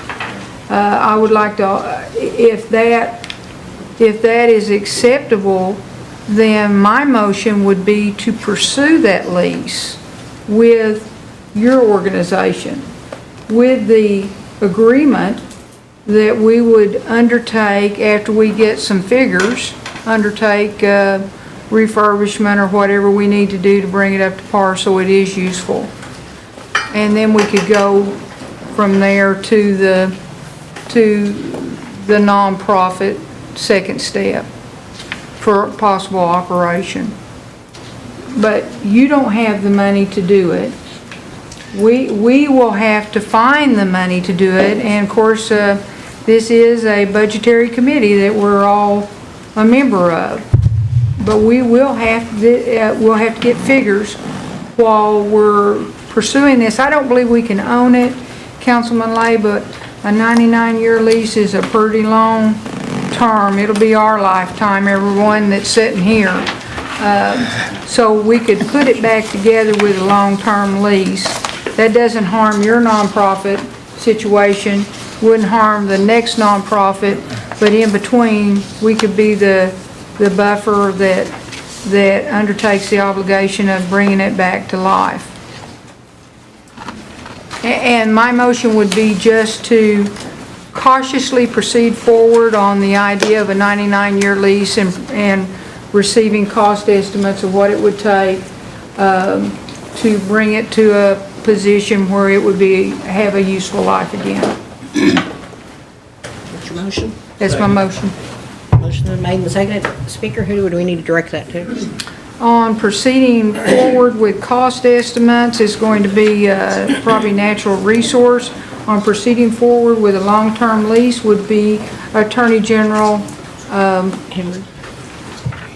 [SPEAKER 8] I would like to, if that is acceptable, then my motion would be to pursue that lease with your organization, with the agreement that we would undertake, after we get some figures, undertake refurbishment or whatever we need to do to bring it up to par so it is useful. And then we could go from there to the nonprofit second step for possible operation. But you don't have the money to do it. We will have to find the money to do it, and of course this is a budgetary committee that we're all a member of. But we will have to get figures while we're pursuing this. I don't believe we can own it, Councilman Lay, but a 99-year lease is a pretty long term. It'll be our lifetime, everyone that's sitting here. So we could put it back together with a long-term lease. That doesn't harm your nonprofit situation, wouldn't harm the next nonprofit, but in between, we could be the buffer that undertakes the obligation of bringing it back to life. And my motion would be just to cautiously proceed forward on the idea of a 99-year lease and receiving cost estimates of what it would take to bring it to a position where it would have a useful life again.
[SPEAKER 1] What's your motion?
[SPEAKER 8] That's my motion.
[SPEAKER 1] Motion been made and seconded. Speaker, who do we need to direct that to?
[SPEAKER 8] On proceeding forward with cost estimates is going to be probably natural resource. On proceeding forward with a long-term lease would be Attorney General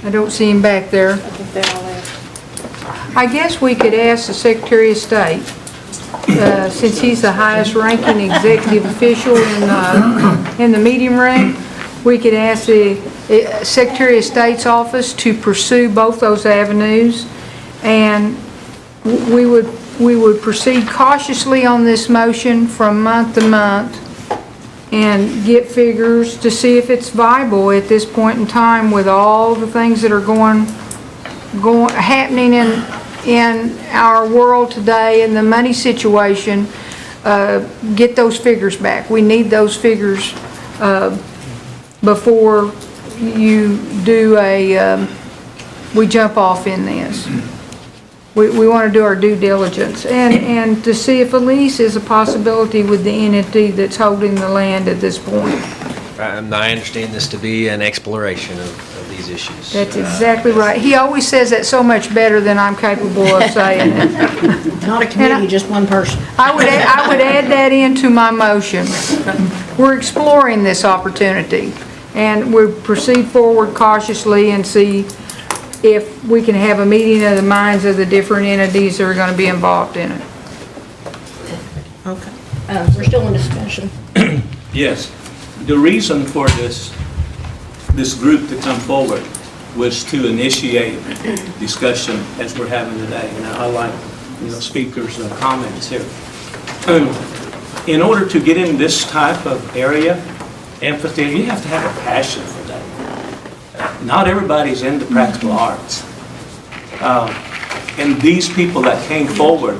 [SPEAKER 8] I don't see him back there.
[SPEAKER 23] I think they all left.
[SPEAKER 8] I guess we could ask the Secretary of State, since he's the highest ranking executive official in the meeting room, we could ask the Secretary of State's office to pursue both those avenues, and we would proceed cautiously on this motion from month to month and get figures to see if it's viable at this point in time with all the things that are happening in our world today and the money situation. Get those figures back. We need those figures before you do we jump off in this. We want to do our due diligence and to see if a lease is a possibility with the entity that's holding the land at this point.
[SPEAKER 5] And I understand this to be an exploration of these issues.
[SPEAKER 8] That's exactly right. He always says that so much better than I'm capable of saying it.
[SPEAKER 1] Not a committee, just one person.
[SPEAKER 8] I would add that into my motion. We're exploring this opportunity, and we'll proceed forward cautiously and see if we can have a meeting of the minds of the different entities that are going to be involved in it.
[SPEAKER 1] Okay. We're still in discussion.
[SPEAKER 6] Yes. The reason for this group to come forward was to initiate discussion as we're having today. And I like, speakers' comments here. In order to get in this type of area, amphitheater, you have to have a passion for that. Not everybody's into practical arts. And these people that came forward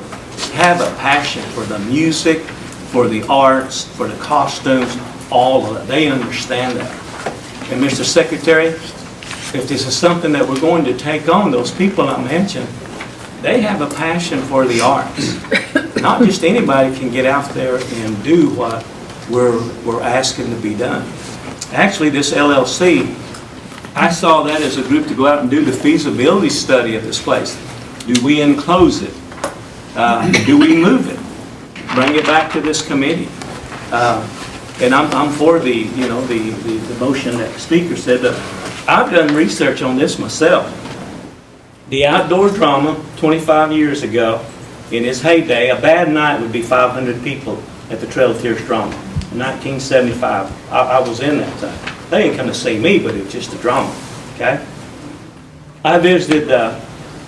[SPEAKER 6] have a passion for the music, for the arts, for the costumes, all of it. They understand that. And Mr. Secretary, if this is something that we're going to take on, those people I mentioned, they have a passion for the arts. Not just anybody can get out there and do what we're asking to be done. Actually, this LLC, I saw that as a group to go out and do the feasibility study of this place. Do we enclose it? Do we move it? Bring it back to this committee? And I'm for the motion that the speaker said. I've done research on this myself. The outdoor drama 25 years ago, in its heyday, a bad night would be 500 people at the Trail of Tears drama. In 1975, I was in that time. They didn't come to see me, but it was just a drama, okay? I visited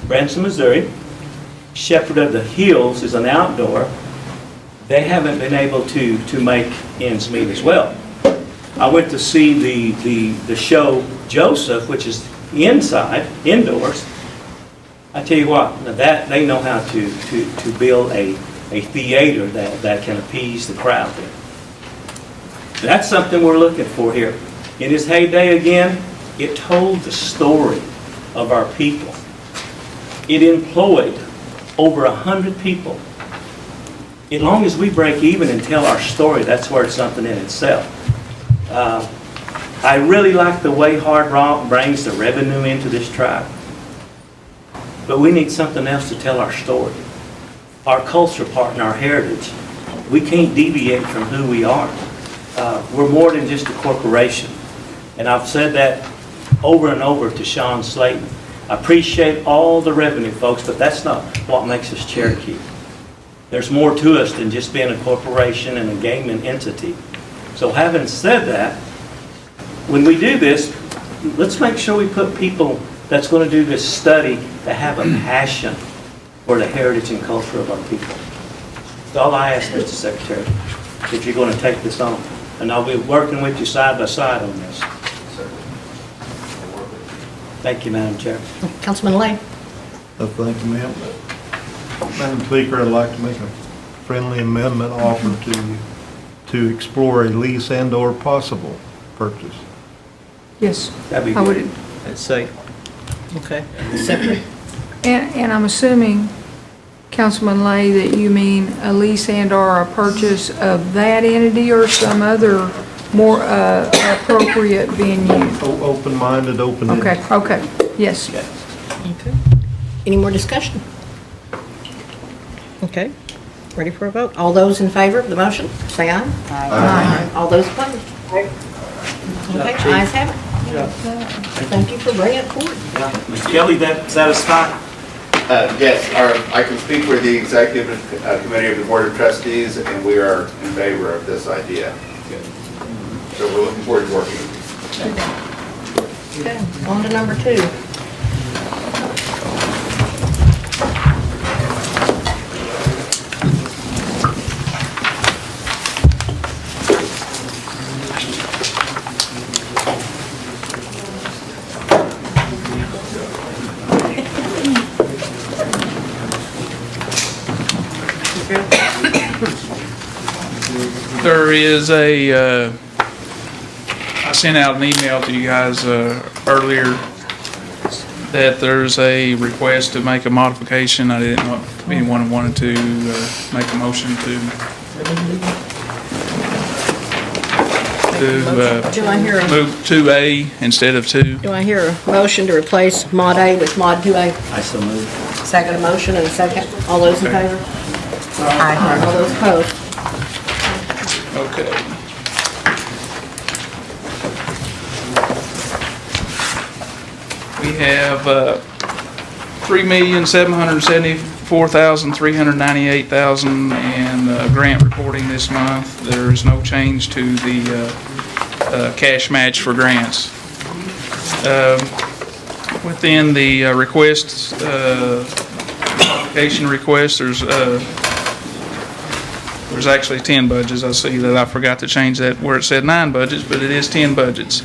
[SPEAKER 6] Branson, Missouri. Shepherd of the Hills is an outdoor. They haven't been able to make ends meet as well. I went to see the show Joseph, which is indoors. I tell you what, that they know how to build a theater that can appease the crowd there. That's something we're looking for here. In its heyday again, it told the story of our people. It employed over 100 people. As long as we break even and tell our story, that's worth something in itself. I really like the way Hard Rock brings the revenue into this tribe. But we need something else to tell our story. Our culture part and our heritage. We can't deviate from who we are. We're more than just a corporation. And I've said that over and over to Sean Slayton. I appreciate all the revenue, folks, but that's not what makes us Cherokee. There's more to us than just being a corporation and a gaming entity. So having said that, when we do this, let's make sure we put people that's going to do this study that have a passion for the heritage and culture of our people. That's all I ask, Mr. Secretary, if you're going to take this on. And I'll be working with you side by side on this. Thank you, Madam Chair.
[SPEAKER 1] Councilman Lay.
[SPEAKER 16] Thank you, ma'am. Madam Speaker, I'd like to make a friendly amendment offer to you to explore a lease and/or possible purchase.
[SPEAKER 8] Yes,
[SPEAKER 6] That'd be
[SPEAKER 8] I
[SPEAKER 6] good.
[SPEAKER 8] would.
[SPEAKER 20] That's safe.
[SPEAKER 1] Okay. Separate.
[SPEAKER 8] And I'm assuming, Councilman Lay, that you mean a lease and/or a purchase of that entity or some other more appropriate venue?
[SPEAKER 16] Open-minded, open-ended.
[SPEAKER 8] Okay, yes.
[SPEAKER 1] Okay. Any more discussion? Okay. Ready for a vote? All those in favor of the motion, say aye. Aye. All those opposed? Okay, ayes have it. Thank you for bringing it forward.
[SPEAKER 6] Ms. Kelly, that satisfied?
[SPEAKER 3] Yes, I can speak for the executive committee of the Board of Trustees, and we are in favor of this idea. So we're looking forward to working with you.
[SPEAKER 1] Okay, on to number 2.
[SPEAKER 15] There is I sent out an email to you guys earlier that there's a request to make a modification. I didn't know if anyone wanted to make a motion to
[SPEAKER 1] Do I hear a-
[SPEAKER 15] move 2A instead of 2.
[SPEAKER 1] Do I hear a motion to replace Mod A with Mod 2A?
[SPEAKER 6] I so move.
[SPEAKER 1] Second motion and a second. All those in favor? Aye. All those opposed?
[SPEAKER 15] Okay. We have $3,774,398,000 in grant reporting this month. There is no change to the cash match for grants. Within the requests, application request, there's actually 10 budgets. I see that I forgot to change that where it said 9 budgets, but it is 10 budgets.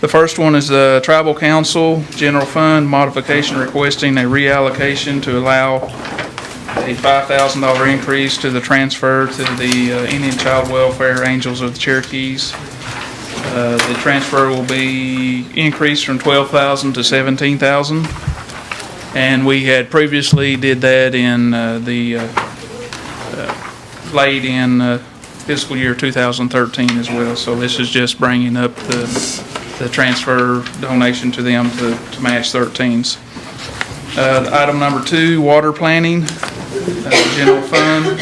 [SPEAKER 15] The first one is the Tribal Council General Fund modification requesting a reallocation to allow a $5,000 increase to the transfer to the Indian Child Welfare Angels of the Cherokees. The transfer will be increased from $12,000 to $17,000. And we had previously did that in late in fiscal year 2013 as well. So this is just bringing up the transfer donation to them to match 13s. Item number 2, water planning, general fund,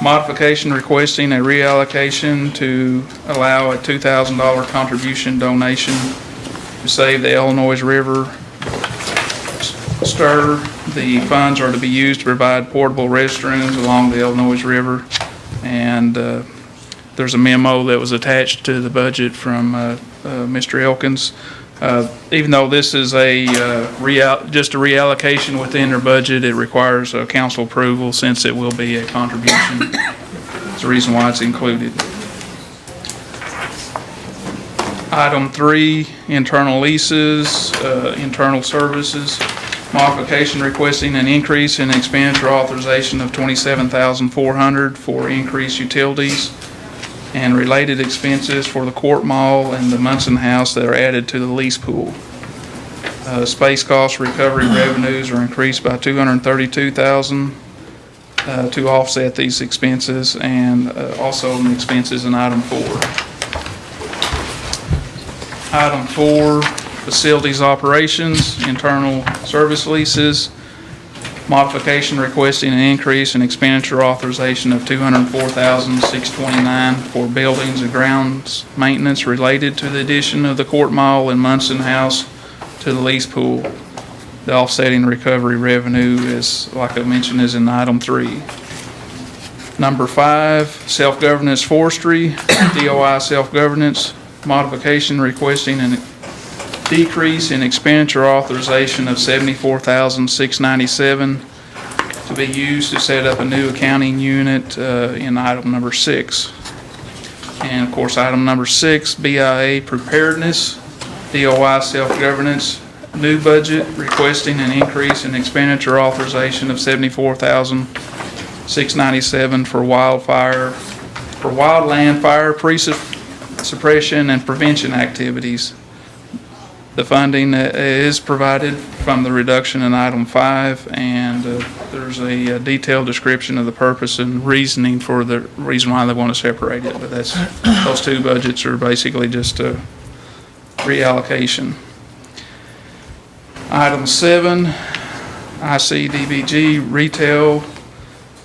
[SPEAKER 15] modification requesting a reallocation to allow a $2,000 contribution donation to save the Illinois River Stir. The funds are to be used to provide portable restrooms along the Illinois River. And there's a memo that was attached to the budget from Mr. Elkins. Even though this is just a reallocation within their budget, it requires council approval since it will be a contribution. That's the reason why it's included. Item 3, internal leases, internal services. Modification requesting an increase in expenditure authorization of $27,400 for increased utilities and related expenses for the Court Mall and the Munson House that are added to the lease pool. Space cost recovery revenues are increased by $232,000 to offset these expenses, and also the expenses in item 4. Item 4. Facilities operations, internal service leases, modification requesting an increase in expenditure authorization of $204,629 for buildings and grounds maintenance related to the addition of the Court Mall and Munson House to the lease pool. The offsetting recovery revenue is, like I mentioned, is in item 3. Number 5, self-governance forestry, DOI self-governance, modification requesting an decrease in expenditure authorization of $74,697 to be used to set up a new accounting unit in item number 6. And of course, item number 6, BIA preparedness, DOI self-governance, new budget requesting an increase in expenditure authorization of $74,697 for wildland fire suppression and prevention activities. The funding is provided from the reduction in item 5, and there's a detailed description of the purpose and reasoning for the reason why they want to separate it. But that's those 2 budgets are basically just a reallocation. Item 7, ICDBG retail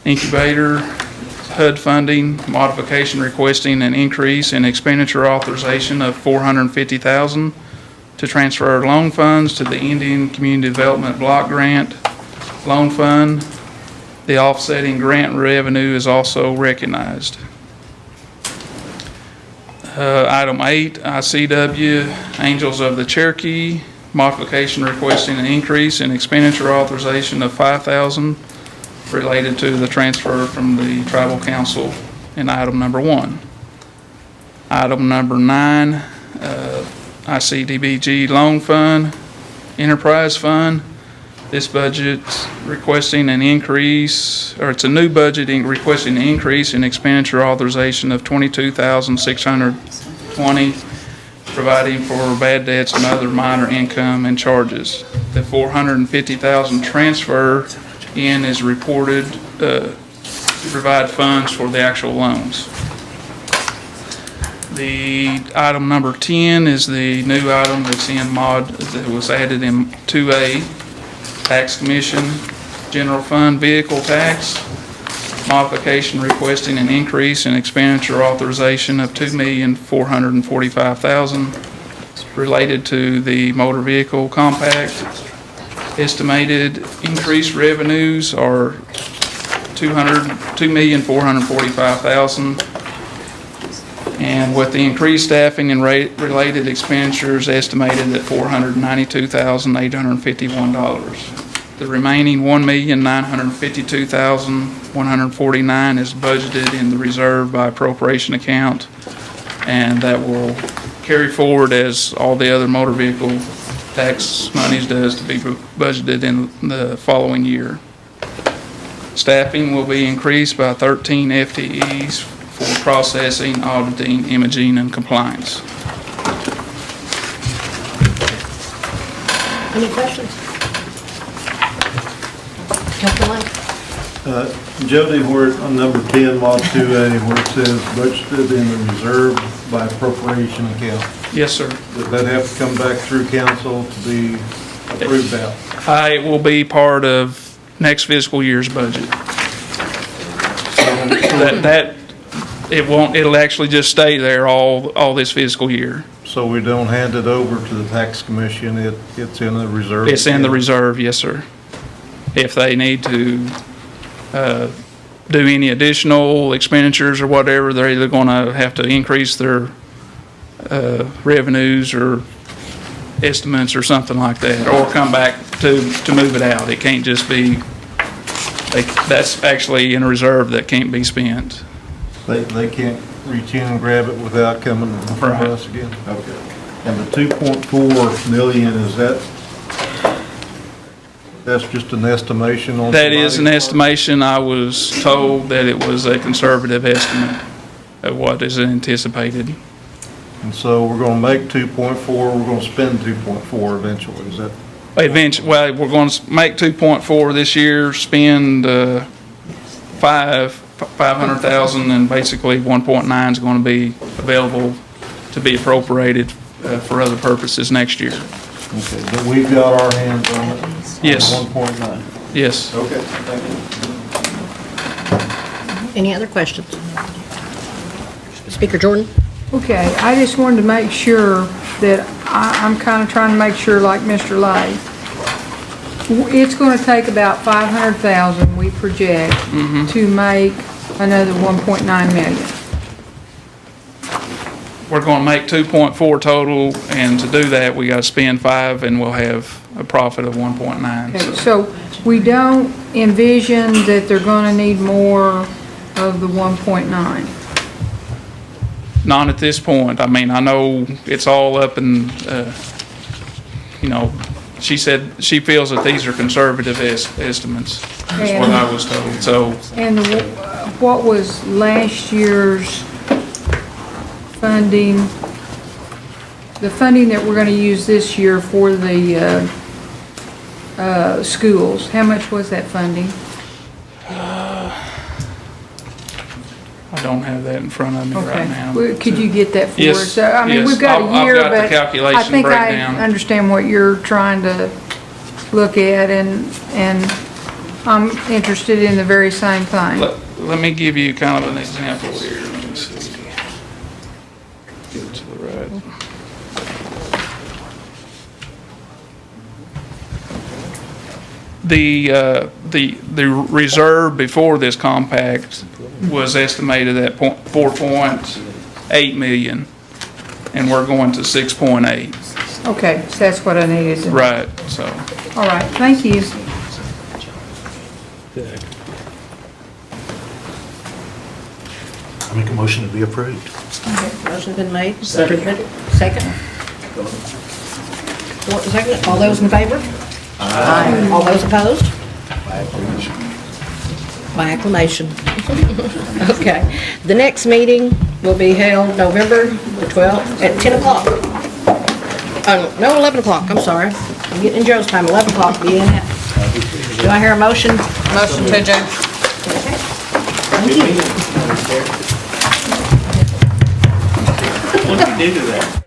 [SPEAKER 15] incubator HUD funding modification requesting an increase in expenditure authorization of $450,000 to transfer loan funds to the Indian Community Development Block Grant Loan Fund. The offsetting grant revenue is also recognized. Item 8, ICW Angels of the Cherokee, modification requesting an increase in expenditure authorization of $5,000 related to the transfer from the Tribal Council in item number 1. Item number 9, ICDBG Loan Fund, Enterprise Fund. This budget's requesting an increase, or it's a new budget requesting an increase in expenditure authorization of $22,620, providing for bad debts and other minor income and charges. The $450,000 transfer in is reported to provide funds for the actual loans. The item number 10 is the new item that's in that was added in 2A. Tax Commission, General Fund Vehicle Tax, modification requesting an increase in expenditure authorization of $2,445,000 related to the motor vehicle compact. Estimated increased revenues are $2,445,000. And with the increased staffing and related expenditures estimated at $492,851. The remaining $1,952,149 is budgeted in the reserve by appropriation account, and that will carry forward as all the other motor vehicle tax monies does to be budgeted in the following year. Staffing will be increased by 13 FTEs for processing, auditing, imaging, and compliance.
[SPEAKER 1] Any questions? Councilman Lang?
[SPEAKER 16] Jody, we're on number 10, Mod 2A, where it says budgeted in the reserve by appropriation account.
[SPEAKER 15] Yes, sir.
[SPEAKER 16] Does that have to come back through council to be approved out?
[SPEAKER 15] It will be part of next fiscal year's budget. It'll actually just stay there all this fiscal year.
[SPEAKER 16] So we don't hand it over to the tax commission, it's in the reserve?
[SPEAKER 15] It's in the reserve, yes, sir. If they need to do any additional expenditures or whatever, they're either going to have to increase their revenues or estimates or something like that, or come back to move it out. It can't just be, that's actually in a reserve that can't be spent.
[SPEAKER 16] They can't reach in and grab it without coming in front of us again? Okay. And the 2.4 million, that's just an estimation on?
[SPEAKER 15] That is an estimation. I was told that it was a conservative estimate of what is anticipated.
[SPEAKER 16] And so we're going to make 2.4, we're going to spend 2.4 eventually, is that?
[SPEAKER 15] Eventually, well, we're going to make 2.4 this year, spend 500,000, and basically 1.9 is going to be available to be appropriated for other purposes next year.
[SPEAKER 16] Okay, but we've got our hands on it?
[SPEAKER 15] Yes.
[SPEAKER 16] 1.9?
[SPEAKER 15] Yes.
[SPEAKER 16] Okay, thank you.
[SPEAKER 1] Any other questions? Speaker Jordan?
[SPEAKER 8] Okay, I just wanted to make sure that I'm kind of trying to make sure, like Mr. Lay, it's going to take about 500,000 we project to make another 1.9 million.
[SPEAKER 15] We're going to make 2.4 total, and to do that, we got to spend 5, and we'll have a profit of 1.9.
[SPEAKER 8] Okay, so we don't envision that they're going to need more of the 1.9.
[SPEAKER 15] Not at this point. I mean, I know it's all up and, she said she feels that these are conservative estimates, is what I was told, so.
[SPEAKER 8] And what was last year's funding, the funding that we're going to use this year for the schools, how much was that funding?
[SPEAKER 15] I don't have that in front of me right now.
[SPEAKER 8] Well, could you get that for
[SPEAKER 15] Yes,
[SPEAKER 8] us? I mean,
[SPEAKER 15] yes.
[SPEAKER 8] we've got a year,
[SPEAKER 15] I've got the
[SPEAKER 8] but
[SPEAKER 15] calculation
[SPEAKER 8] I think I
[SPEAKER 15] breakdown.
[SPEAKER 8] understand what you're trying to look at, and I'm interested in the very same thing.
[SPEAKER 15] Let me give you kind of an example here. Let me see. Get it to the right. the reserve before this compact was estimated at 4.8 million, and we're going to 6.8.
[SPEAKER 8] Okay, so that's what I needed to know.
[SPEAKER 15] Right, so.
[SPEAKER 8] All right, thank you.
[SPEAKER 19] I make a motion to be approved.
[SPEAKER 1] Motion's been made. Second. Second. Second. All those in favor? Aye. All those opposed? By acclamation. Okay. The next meeting will be held November the 12th at 10 o'clock. No, 11 o'clock, I'm sorry. I'm getting in Joe's time, 11 o'clock, be in it. Do I hear a motion?
[SPEAKER 13] Motion to adjourn.
[SPEAKER 1] Thank you.
[SPEAKER 6] What did you do to that?